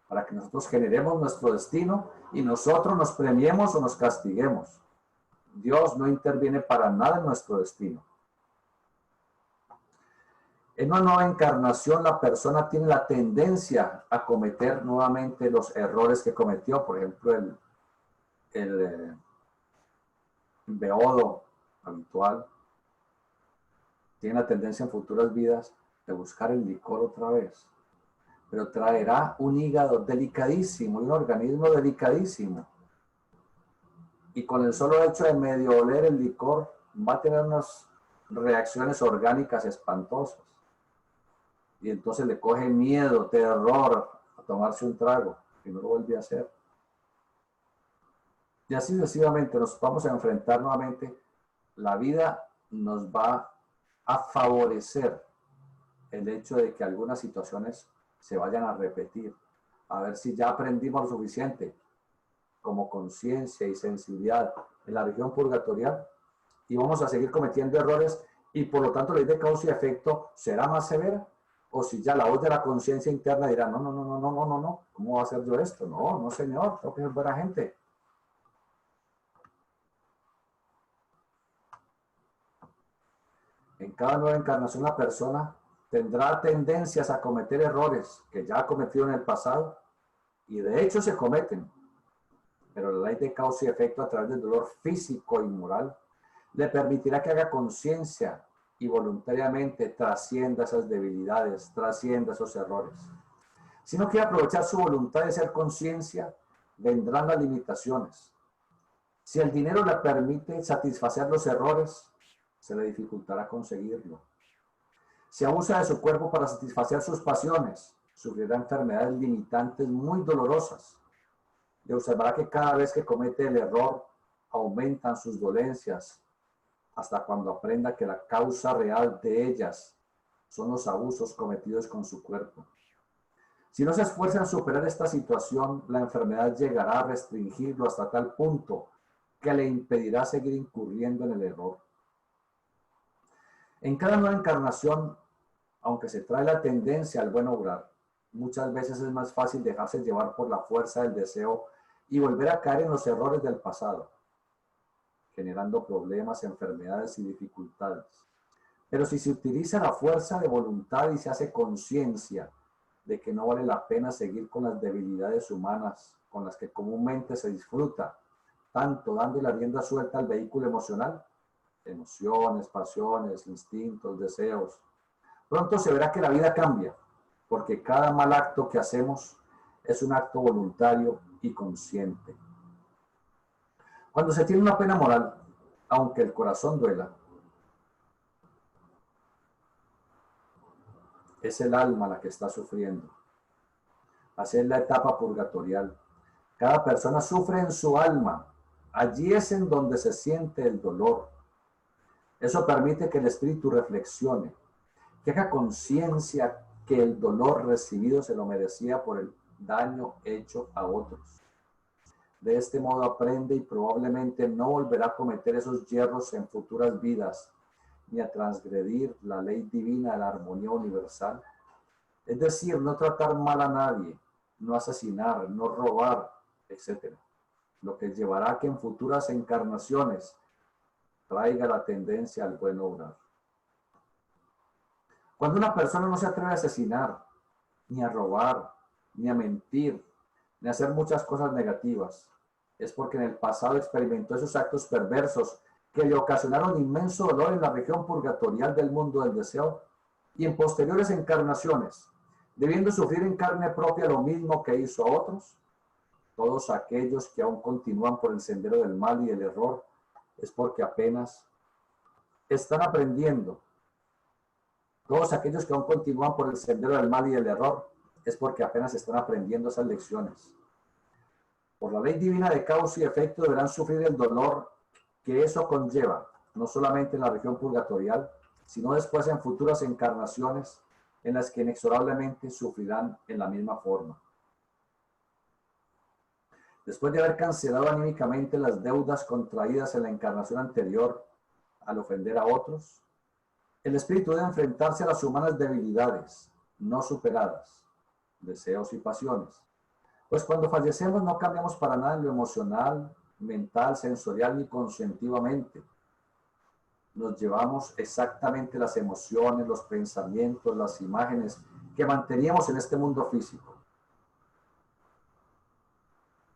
para que nosotros generemos nuestro destino y nosotros nos premiemos o nos castiguemos. Dios no interviene para nada en nuestro destino. En una nueva encarnación, la persona tiene la tendencia a cometer nuevamente los errores que cometió. Por ejemplo, el beodo habitual tiene la tendencia en futuras vidas de buscar el licor otra vez, pero traerá un hígado delicadísimo, un organismo delicadísimo, y con el solo hecho de medio oler el licor va a tener unas reacciones orgánicas espantosas, y entonces le coge miedo, terror a tomarse un trago y no lo vuelve a hacer, y así sucesivamente nos vamos a enfrentar nuevamente. La vida nos va a favorecer el hecho de que algunas situaciones se vayan a repetir, a ver si ya aprendimos lo suficiente como conciencia y sensibilidad en la región purgatorial y vamos a seguir cometiendo errores y por lo tanto la ley de causa y efecto será más severa, o si ya la voz de la conciencia interna dirá, no, no, no, no, no, no, no, no, ¿cómo va a hacer yo esto? No, no señor, tengo que ser buena gente. En cada nueva encarnación la persona tendrá tendencias a cometer errores que ya ha cometido en el pasado y de hecho se cometen, pero la ley de causa y efecto a través del dolor físico y moral le permitirá que haga conciencia y voluntariamente trascienda esas debilidades, trascienda esos errores. Si no quiere aprovechar su voluntad de ser conciencia, vendrán las limitaciones. Si el dinero le permite satisfacer los errores, se le dificultará conseguirlo. Si abusa de su cuerpo para satisfacer sus pasiones, sufrirá enfermedades limitantes muy dolorosas. Y observará que cada vez que comete el error, aumentan sus dolencias, hasta cuando aprenda que la causa real de ellas son los abusos cometidos con su cuerpo. Si no se esfuerza en superar esta situación, la enfermedad llegará a restringirlo hasta tal punto que le impedirá seguir incurriendo en el error. En cada nueva encarnación, aunque se trae la tendencia al buen obrar, muchas veces es más fácil dejarse llevar por la fuerza del deseo y volver a caer en los errores del pasado, generando problemas, enfermedades y dificultades. Pero si se utiliza la fuerza de voluntad y se hace conciencia de que no vale la pena seguir con las debilidades humanas con las que comúnmente se disfruta, tanto dando la rienda suelta al vehículo emocional, emociones, pasiones, instintos, deseos, pronto se verá que la vida cambia, porque cada mal acto que hacemos es un acto voluntario y consciente. Cuando se tiene una pena moral, aunque el corazón duela, es el alma la que está sufriendo. Así es la etapa purgatorial. Cada persona sufre en su alma. Allí es en donde se siente el dolor. Eso permite que el espíritu reflexione, que haga conciencia que el dolor recibido se lo merecía por el daño hecho a otros. De este modo aprende y probablemente no volverá a cometer esos yerros en futuras vidas, ni a transgredir la ley divina de la armonía universal. Es decir, no tratar mal a nadie, no asesinar, no robar, etc. Lo que llevará a que en futuras encarnaciones traiga la tendencia al buen obrar. Cuando una persona no se atreve a asesinar, ni a robar, ni a mentir, ni a hacer muchas cosas negativas, es porque en el pasado experimentó esos actos perversos que le ocasionaron inmenso dolor en la región purgatorial del mundo del deseo y en posteriores encarnaciones, debiendo sufrir en carne propia lo mismo que hizo a otros, todos aquellos que aún continúan por el sendero del mal y del error, es porque apenas están aprendiendo. Todos aquellos que aún continúan por el sendero del mal y del error, es porque apenas están aprendiendo esas lecciones. Por la ley divina de causa y efecto deberán sufrir el dolor que eso conlleva, no solamente en la región purgatorial, sino después en futuras encarnaciones en las que inexorablemente sufrirán en la misma forma. Después de haber cancelado anímicamente las deudas contraídas en la encarnación anterior al ofender a otros, el espíritu debe enfrentarse a las humanas debilidades no superadas, deseos y pasiones. Pues cuando fallecemos no cambiamos para nada en lo emocional, mental, sensorial ni conscientivamente. Nos llevamos exactamente las emociones, los pensamientos, las imágenes que manteníamos en este mundo físico.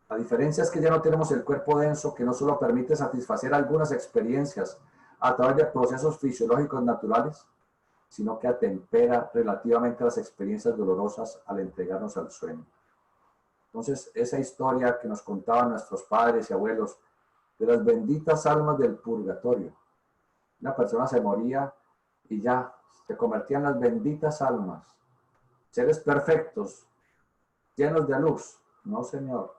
La diferencia es que ya no tenemos el cuerpo denso que no solo permite satisfacer algunas experiencias a través de procesos fisiológicos naturales, sino que atempera relativamente las experiencias dolorosas al entregarnos al sueño. Entonces, esa historia que nos contaban nuestros padres y abuelos de las benditas almas del purgatorio. Una persona se moría y ya se convertían en las benditas almas, seres perfectos, llenos de luz. No, señor.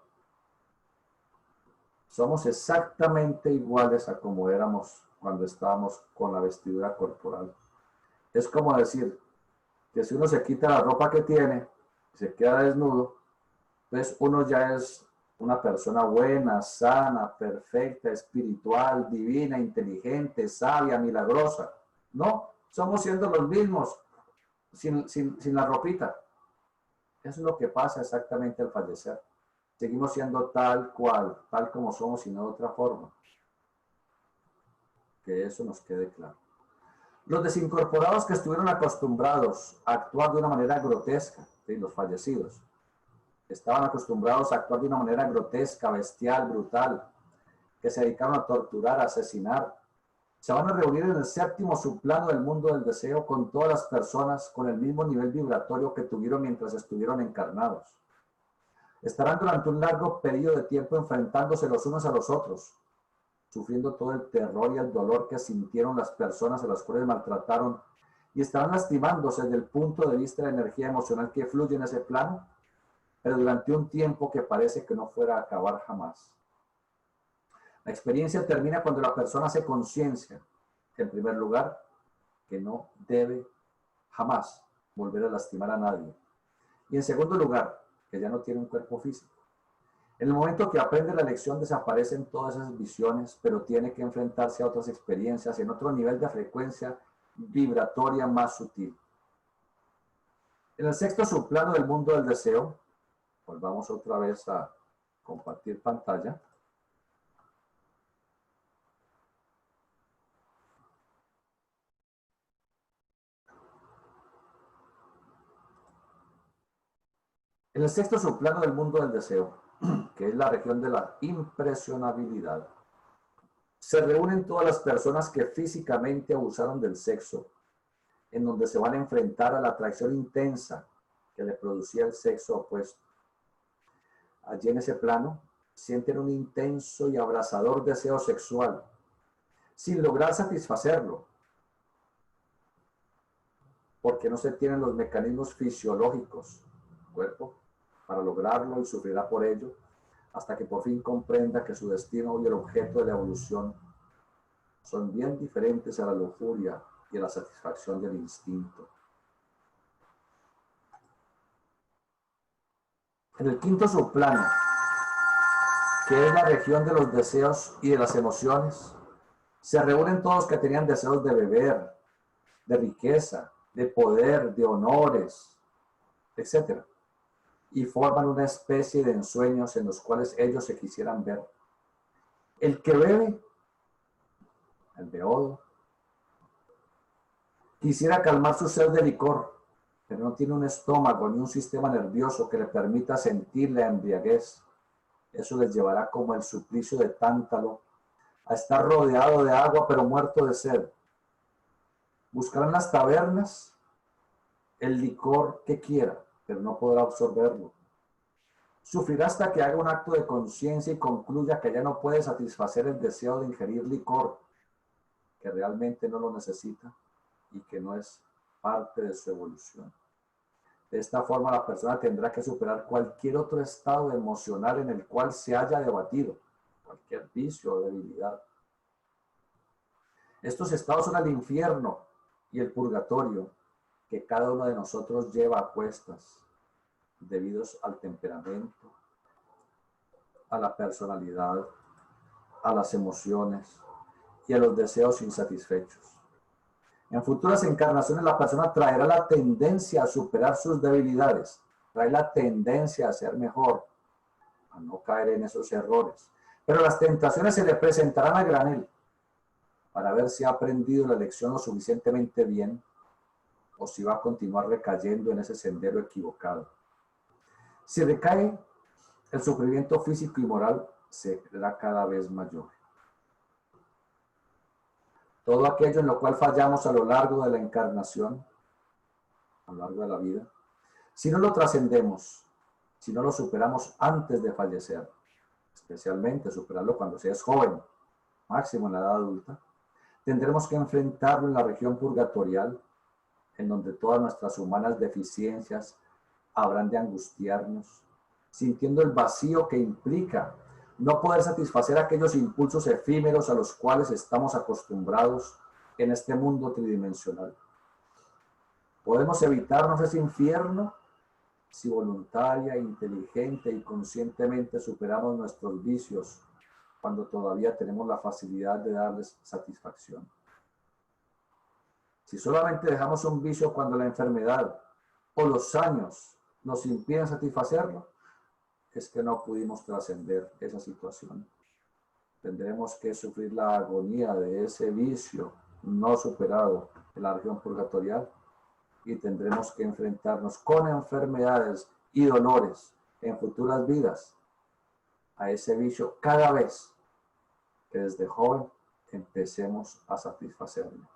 Somos exactamente iguales a como éramos cuando estábamos con la vestidura corporal. Es como decir que si uno se quita la ropa que tiene y se queda desnudo, entonces uno ya es una persona buena, sana, perfecta, espiritual, divina, inteligente, sabia, milagrosa. No, somos siendo los mismos, sin la ropita. Eso es lo que pasa exactamente al fallecer. Seguimos siendo tal cual, tal como somos y no de otra forma. Que eso nos quede claro. Los desincorporados que estuvieron acostumbrados a actuar de una manera grotesca, ¿sí? Los fallecidos, estaban acostumbrados a actuar de una manera grotesca, bestial, brutal, que se dedicaron a torturar, a asesinar. Se van a reunir en el séptimo subplano del mundo del deseo con todas las personas con el mismo nivel vibratorio que tuvieron mientras estuvieron encarnados. Estarán durante un largo periodo de tiempo enfrentándose los unos a los otros, sufriendo todo el terror y el dolor que sintieron las personas a las cuales maltrataron, y estarán lastimándose desde el punto de vista de la energía emocional que fluye en ese plano, pero durante un tiempo que parece que no fuera a acabar jamás. La experiencia termina cuando la persona hace conciencia, en primer lugar, que no debe jamás volver a lastimar a nadie. Y en segundo lugar, que ya no tiene un cuerpo físico. En el momento que aprende la lección desaparecen todas esas visiones, pero tiene que enfrentarse a otras experiencias en otro nivel de frecuencia vibratoria más sutil. En el sexto subplano del mundo del deseo, volvamos otra vez a compartir pantalla. En el sexto subplano del mundo del deseo, que es la región de la impresionabilidad, se reúnen todas las personas que físicamente abusaron del sexo, en donde se van a enfrentar a la atracción intensa que le producía el sexo opuesto. Allí en ese plano sienten un intenso y abrasador deseo sexual, sin lograr satisfacerlo, porque no se tienen los mecanismos fisiológicos del cuerpo para lograrlo, y sufrirá por ello hasta que por fin comprenda que su destino y el objeto de la evolución son bien diferentes a la lujuria y a la satisfacción del instinto. En el quinto subplano, que es la región de los deseos y de las emociones, se reúnen todos los que tenían deseos de beber, de riqueza, de poder, de honores, etc. Y forman una especie de ensueños en los cuales ellos se quisieran ver. El que bebe, el beodo, quisiera calmar su sed de licor, pero no tiene un estómago ni un sistema nervioso que le permita sentir la embriaguez. Eso les llevará como el suplicio de Tántalo a estar rodeado de agua pero muerto de sed. Buscarán las tabernas el licor que quiera, pero no podrá absorberlo. Sufrirá hasta que haga un acto de conciencia y concluya que ya no puede satisfacer el deseo de ingerir licor, que realmente no lo necesita y que no es parte de su evolución. De esta forma, la persona tendrá que superar cualquier otro estado emocional en el cual se haya debatido, cualquier vicio o debilidad. Estos estados son el infierno y el purgatorio que cada uno de nosotros lleva a cuestas, debido al temperamento, a la personalidad, a las emociones y a los deseos insatisfechos. En futuras encarnaciones la persona traerá la tendencia a superar sus debilidades, trae la tendencia a ser mejor, a no caer en esos errores. Pero las tentaciones se le presentarán a granel para ver si ha aprendido la lección lo suficientemente bien o si va a continuar recayendo en ese sendero equivocado. Si recae, el sufrimiento físico y moral será cada vez mayor. Todo aquello en lo cual fallamos a lo largo de la encarnación, a lo largo de la vida, si no lo trascendemos, si no lo superamos antes de fallecer, especialmente superarlo cuando se es joven, máximo en la edad adulta, tendremos que enfrentarlo en la región purgatorial, en donde todas nuestras humanas deficiencias habrán de angustiarnos, sintiendo el vacío que implica no poder satisfacer aquellos impulsos efímeros a los cuales estamos acostumbrados en este mundo tridimensional. ¿Podemos evitarnos ese infierno si voluntaria, inteligente y conscientemente superamos nuestros vicios cuando todavía tenemos la facilidad de darles satisfacción? Si solamente dejamos un vicio cuando la enfermedad o los años nos impiden satisfacerlo, es que no pudimos trascender esa situación. Tendremos que sufrir la agonía de ese vicio no superado en la región purgatorial y tendremos que enfrentarnos con enfermedades y dolores en futuras vidas a ese vicio cada vez que desde joven empecemos a satisfacerlo.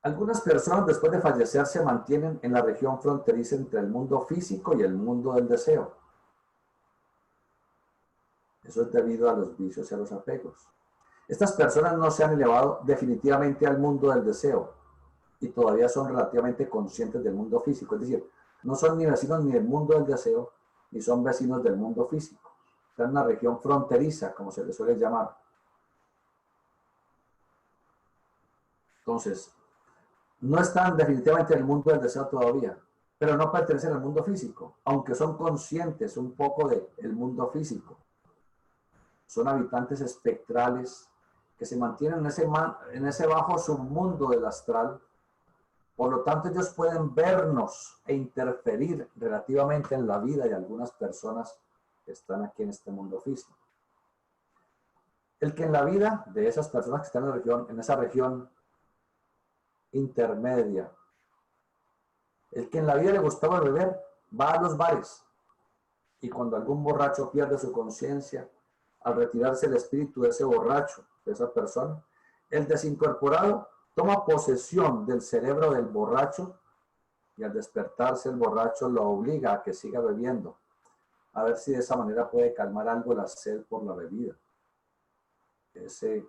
Algunas personas después de fallecer se mantienen en la región fronteriza entre el mundo físico y el mundo del deseo. Eso es debido a los vicios y a los apegos. Estas personas no se han elevado definitivamente al mundo del deseo y todavía son relativamente conscientes del mundo físico. Es decir, no son ni vecinos ni del mundo del deseo, ni son vecinos del mundo físico. Están en una región fronteriza, como se les suele llamar. Entonces, no están definitivamente en el mundo del deseo todavía, pero no pertenecen al mundo físico, aunque son conscientes un poco del mundo físico. Son habitantes espectrales que se mantienen en ese bajo submundo del astral. Por lo tanto, ellos pueden vernos e interferir relativamente en la vida de algunas personas que están aquí en este mundo físico. El que en la vida de esas personas que están en esa región intermedia, el que en la vida le gustaba beber, va a los bares y cuando algún borracho pierde su conciencia, al retirarse el espíritu de ese borracho, de esa persona, el desincorporado toma posesión del cerebro del borracho y al despertarse el borracho lo obliga a que siga bebiendo, a ver si de esa manera puede calmar algo la sed por la bebida. Ese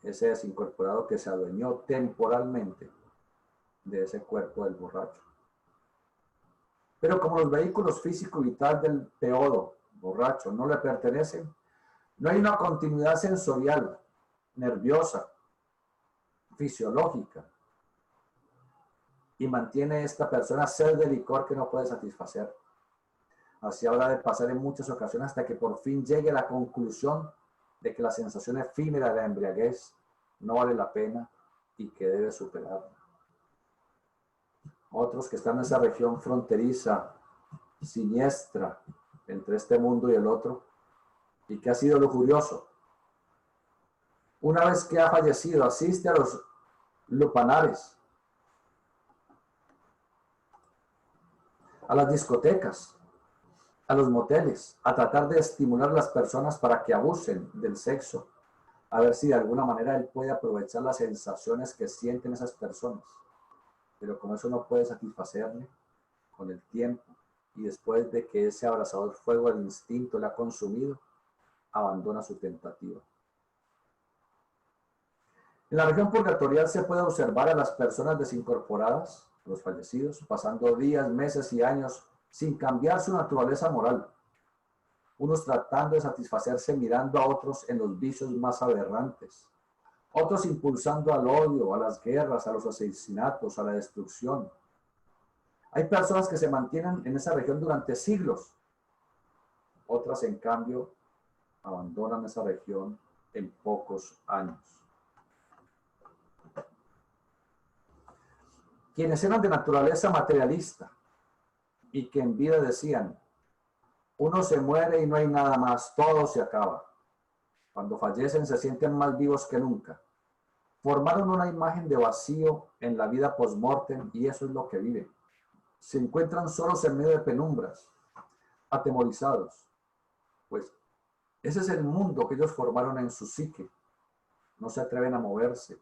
desincorporado que se adueñó temporalmente de ese cuerpo del borracho. Pero como los vehículos físico y vital del peodo, borracho, no le pertenecen, no hay una continuidad sensorial, nerviosa, fisiológica, y mantiene esta persona sed de licor que no puede satisfacer. Así habrá de pasar en muchas ocasiones hasta que por fin llegue a la conclusión de que la sensación efímera de la embriaguez no vale la pena y que debe superarla. Otros que están en esa región fronteriza, siniestra, entre este mundo y el otro, y que ha sido lujurioso. Una vez que ha fallecido, asiste a los lupanares, a las discotecas, a los moteles, a tratar de estimular a las personas para que abusen del sexo a ver si de alguna manera él puede aprovechar las sensaciones que sienten esas personas. Pero como eso no puede satisfacerle con el tiempo y después de que ese abrasador fuego del instinto le ha consumido, abandona su tentativa. En la región purgatorial se puede observar a las personas desincorporadas, los fallecidos, pasando días, meses y años sin cambiar su naturaleza moral. Unos tratando de satisfacerse mirando a otros en los vicios más aberrantes. Otros impulsando al odio, a las guerras, a los asesinatos, a la destrucción. Hay personas que se mantienen en esa región durante siglos. Otras, en cambio, abandonan esa región en pocos años. Quienes eran de naturaleza materialista y que en vida decían, uno se muere y no hay nada más, todo se acaba. Cuando fallecen se sienten más vivos que nunca. Formaron una imagen de vacío en la vida post-mortem y eso es lo que viven. Se encuentran solos en medio de penumbras, atemorizados. Pues ese es el mundo que ellos formaron en su psique. No se atreven a moverse.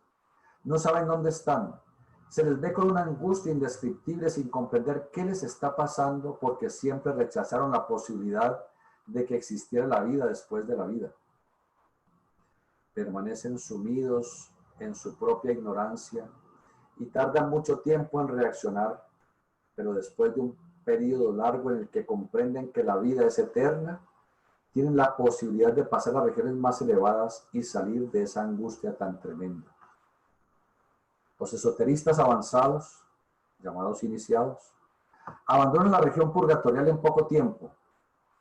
No saben dónde están. Se les ve con una angustia indescriptible sin comprender qué les está pasando porque siempre rechazaron la posibilidad de que existiera la vida después de la vida. Permanecen sumidos en su propia ignorancia y tardan mucho tiempo en reaccionar, pero después de un periodo largo en el que comprenden que la vida es eterna, tienen la posibilidad de pasar a regiones más elevadas y salir de esa angustia tan tremenda. Los esoteristas avanzados, llamados iniciados, abandonan la región purgatorial en poco tiempo,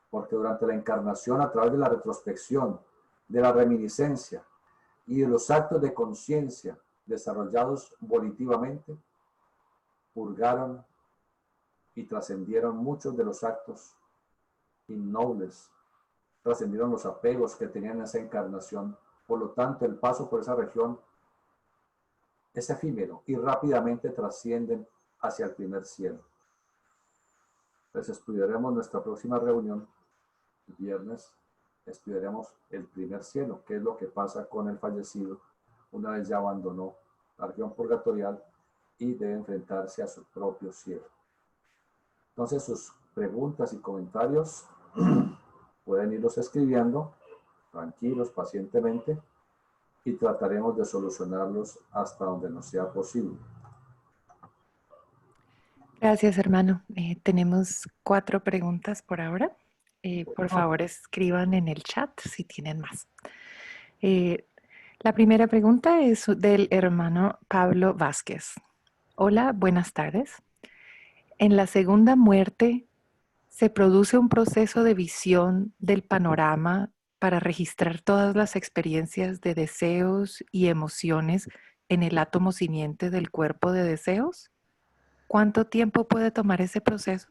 porque durante la encarnación, a través de la retrospección, de la reminiscencia y de los actos de conciencia desarrollados volitivamente, purgaron y trascendieron muchos de los actos innobles, trascendieron los apegos que tenían en esa encarnación. Por lo tanto, el paso por esa región es efímero y rápidamente trascienden hacia el primer cielo. Entonces estudiaremos nuestra próxima reunión, el viernes, estudiaremos el primer cielo, qué es lo que pasa con el fallecido una vez ya abandonó la región purgatorial y debe enfrentarse a su propio cielo. Entonces sus preguntas y comentarios pueden irlos escribiendo tranquilos, pacientemente, y trataremos de solucionarlos hasta donde nos sea posible. Gracias, hermano. Tenemos 4 preguntas por ahora. Por favor, escriban en el chat si tienen más. La primera pregunta es del hermano Pablo Vázquez. Hola, buenas tardes. En la segunda muerte, ¿se produce un proceso de visión del panorama para registrar todas las experiencias de deseos y emociones en el átomo simiente del cuerpo de deseos? ¿Cuánto tiempo puede tomar ese proceso?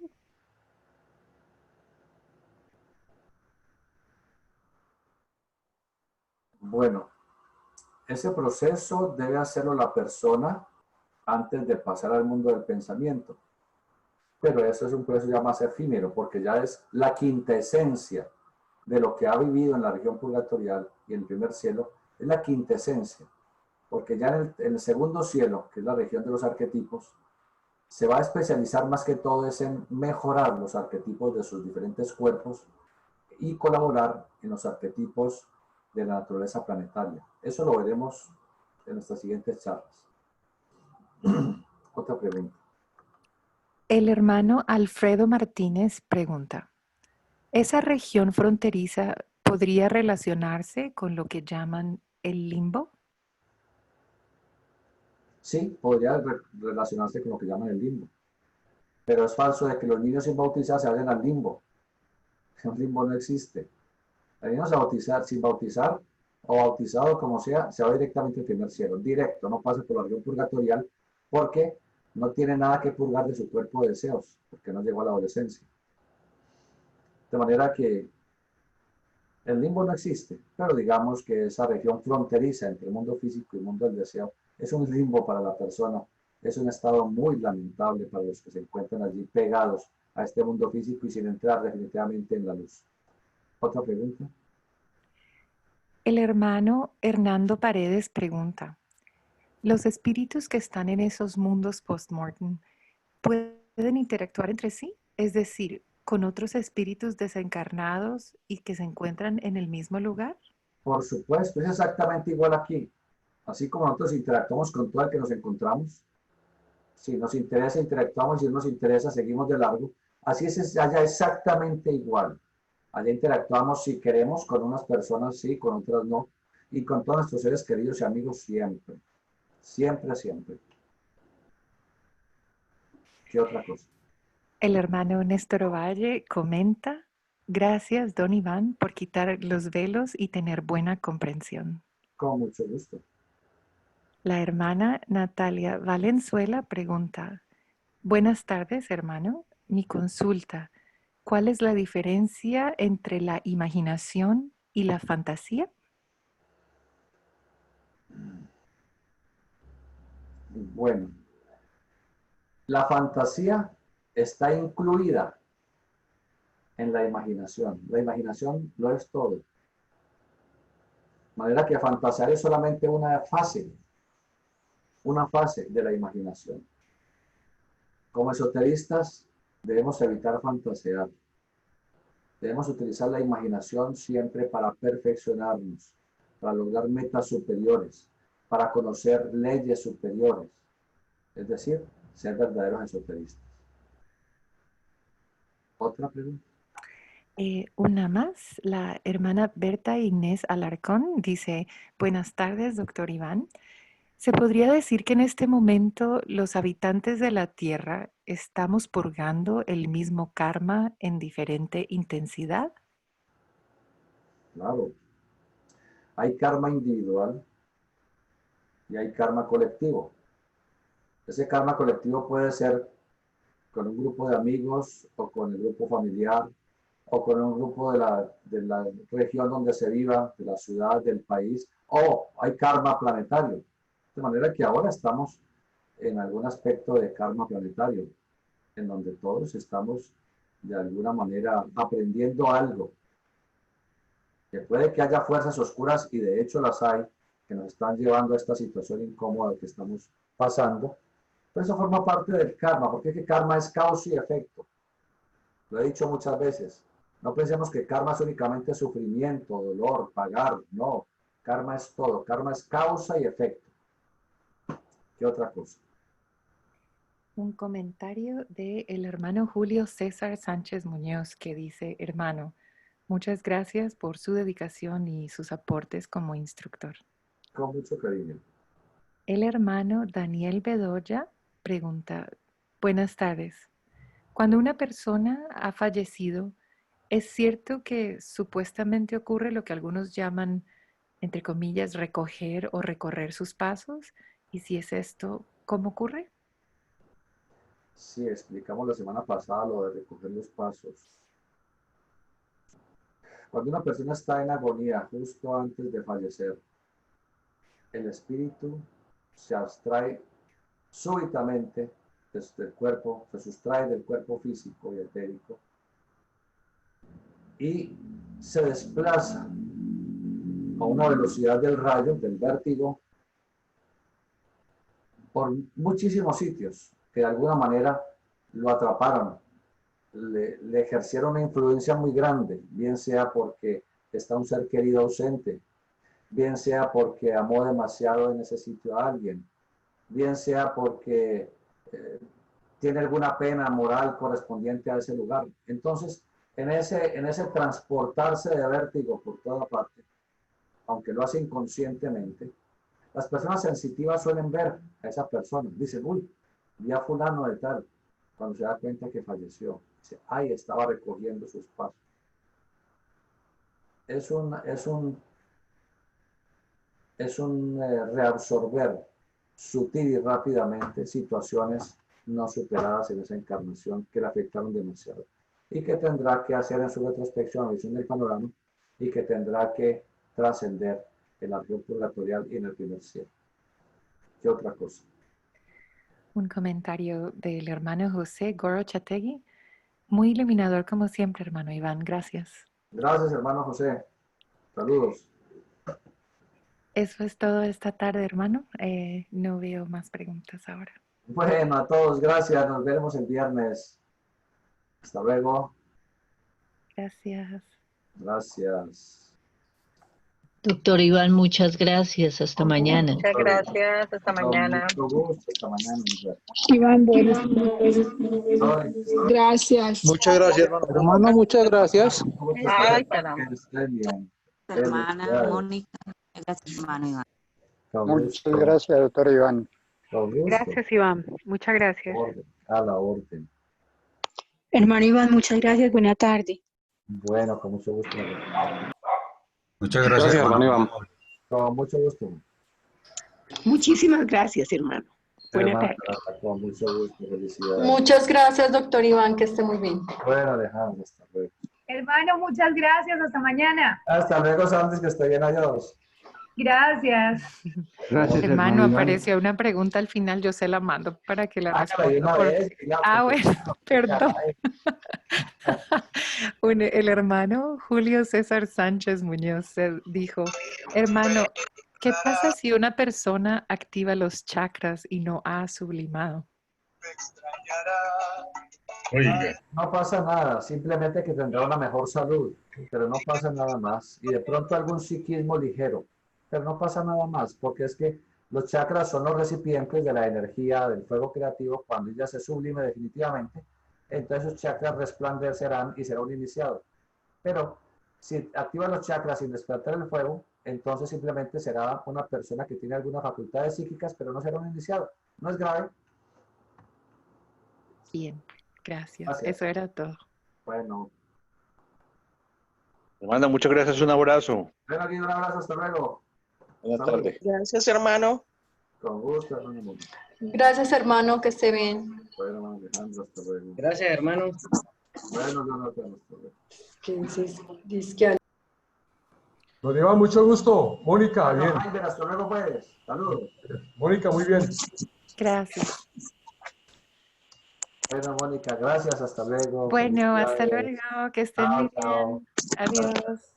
Bueno, ese proceso debe hacerlo la persona antes de pasar al mundo del pensamiento. Pero eso es un proceso ya más efímero, porque ya es la quinta esencia de lo que ha vivido en la región purgatorial y en el primer cielo, es la quinta esencia. Porque ya en el segundo cielo, que es la región de los arquetipos, se va a especializar más que todo es en mejorar los arquetipos de sus diferentes cuerpos y colaborar en los arquetipos de la naturaleza planetaria. Eso lo veremos en nuestras siguientes charlas. Otra pregunta. El hermano Alfredo Martínez pregunta, ¿esa región fronteriza podría relacionarse con lo que llaman el limbo? Sí, podría relacionarse con lo que llaman el limbo. Pero es falso de que los niños sin bautizar se vayan al limbo. El limbo no existe. El niño se bautizar, sin bautizar o bautizado como sea, se va directamente al primer cielo. Directo, no pasa por la región purgatorial porque no tiene nada que purgar de su cuerpo de deseos, porque no llegó a la adolescencia. De manera que el limbo no existe, pero digamos que esa región fronteriza entre el mundo físico y el mundo del deseo es un limbo para la persona, es un estado muy lamentable para los que se encuentran allí pegados a este mundo físico y sin entrar definitivamente en la luz. ¿Otra pregunta? El hermano Hernando Paredes pregunta, ¿los espíritus que están en esos mundos post-mortem pueden interactuar entre sí? Es decir, con otros espíritus desencarnados y que se encuentran en el mismo lugar. Por supuesto, es exactamente igual aquí. Así como nosotros interactuamos con todo el que nos encontramos, si nos interesa, interactuamos, si no nos interesa, seguimos de largo. Así es allá exactamente igual. Allá interactuamos si queremos con unas personas, sí, con otras no. Y con todos nuestros seres queridos y amigos siempre. Siempre, siempre. ¿Qué otra cosa? El hermano Néstor Valle comenta, gracias, don Iván, por quitar los velos y tener buena comprensión. Con mucho gusto. La hermana Natalia Valenzuela pregunta, buenas tardes, hermano. Mi consulta, ¿cuál es la diferencia entre la imaginación y la fantasía? Bueno, la fantasía está incluida en la imaginación. La imaginación lo es todo. De manera que fantasear es solamente una fase de la imaginación. Como esoteristas debemos evitar fantasear. Debemos utilizar la imaginación siempre para perfeccionarnos, para lograr metas superiores, para conocer leyes superiores. Es decir, ser verdaderos esoteristas. Otra pregunta. Una más, la hermana Berta Inés Alarcón dice, buenas tardes, doctor Iván. ¿Se podría decir que en este momento los habitantes de la Tierra estamos purgando el mismo karma en diferente intensidad? Claro, hay karma individual y hay karma colectivo. Ese karma colectivo puede ser con un grupo de amigos o con el grupo familiar o con un grupo de la región donde se viva, de la ciudad, del país, o hay karma planetario. De manera que ahora estamos en algún aspecto de karma planetario, en donde todos estamos de alguna manera aprendiendo algo, que puede que haya fuerzas oscuras y de hecho las hay, que nos están llevando a esta situación incómoda que estamos pasando, pero eso forma parte del karma, porque es que karma es causa y efecto. Lo he dicho muchas veces. No pensemos que karma es únicamente sufrimiento, dolor, pagar. No. Karma es todo. Karma es causa y efecto. ¿Qué otra cosa? Un comentario del hermano Julio César Sánchez Muñoz que dice, hermano, muchas gracias por su dedicación y sus aportes como instructor. Con mucho cariño. El hermano Daniel Bedoya pregunta, buenas tardes. Cuando una persona ha fallecido, ¿es cierto que supuestamente ocurre lo que algunos llaman, entre comillas, recoger o recorrer sus pasos? Y si es esto, ¿cómo ocurre? Sí, explicamos la semana pasada lo de recoger los pasos. Cuando una persona está en agonía justo antes de fallecer, el espíritu se abstrae súbitamente del cuerpo, se sustrae del cuerpo físico y etérico y se desplaza a una velocidad del rayo, del vértigo, por muchísimos sitios que de alguna manera lo atraparon, le ejercieron una influencia muy grande, bien sea porque está un ser querido ausente, bien sea porque amó demasiado en ese sitio a alguien, bien sea porque tiene alguna pena moral correspondiente a ese lugar. Entonces, en ese transportarse de vértigo por toda parte, aunque lo hace inconscientemente, las personas sensitivas suelen ver a esa persona. Dicen, uy, vi a fulano de tal. Cuando se da cuenta que falleció, dice, ay, estaba recogiendo sus pasos. Es un reabsorber sutil y rápidamente situaciones no superadas en esa encarnación que le afectaron demasiado y que tendrá que hacer en su retrospección, visión del panorama, y que tendrá que trascender en la región purgatorial y en el primer cielo. ¿Qué otra cosa? Un comentario del hermano José Goro Chategui. Muy iluminador como siempre, hermano Iván. Gracias. Gracias, hermano José. Saludos. Eso es todo esta tarde, hermano. No veo más preguntas ahora. Bueno, a todos, gracias. Nos veremos el viernes. Hasta luego. Gracias. Gracias. Doctor Iván, muchas gracias. Hasta mañana. Muchas gracias. Hasta mañana. Con mucho gusto. Hasta mañana. Iván, buenas noches. Gracias. Muchas gracias, hermano. Hermano, muchas gracias. Ay, caramba. Que esté bien. Hermana Mónica, gracias, hermano Iván. Con Muchas gusto. gracias, doctor Iván. Con gusto. Gracias, Iván. Muchas gracias. A la orden. Hermano Iván, muchas gracias. Buena tarde. Bueno, con mucho gusto. Muchas gracias, hermano Iván. Con mucho gusto. Muchísimas gracias, hermano. Buena Hermana, tarde. con mucho gusto. Felicidades. Muchas gracias, doctor Iván, que esté muy bien. Bueno, Alejandro, hasta luego. Hermano, muchas gracias. Hasta mañana. Hasta luego, Sandy, que estoy bien. Adiós. Gracias. Gracias, Hermano, Iván. apareció una pregunta al final, yo se la mando para que la Hágala de responda. una vez, que ya, porque- Bueno, perdón. El hermano Julio César Sánchez Muñoz dijo, hermano, ¿qué pasa si una persona activa los chakras y no ha sublimado? Oiga, No pasa nada, simplemente que tendrá una mejor salud, pero no pasa nada más. Y de pronto algún psiquismo ligero, pero no pasa nada más, porque es que los chakras son los recipientes de la energía del fuego creativo. Cuando ya se sublime definitivamente, entonces esos chakras resplandecerán y será un iniciado. Pero si activa los chakras sin despertar el fuego, entonces simplemente será una persona que tiene algunas facultades psíquicas, pero no será un iniciado. No es grave. Bien, gracias. Gracias. Eso era todo. Bueno, hermana, muchas gracias. Un abrazo. ven aquí, un abrazo, hasta luego. Buenas tardes. Gracias, hermano. Con gusto, hermano. Gracias, hermano, que esté bien. Bueno, hermano Alejandro, hasta luego. Gracias, hermano. Bueno, Jonathan, hasta luego. ¿Qué dices? Dice que Don Iván, mucho gusto. Mónica, bien. Bueno, Jaime, hasta luego, pues. Saludos. Mónica, muy bien. Gracias. Bueno, Mónica, gracias, hasta luego. Bueno, hasta Felicidades. luego. Que estén Chao, muy chao. bien. Adiós.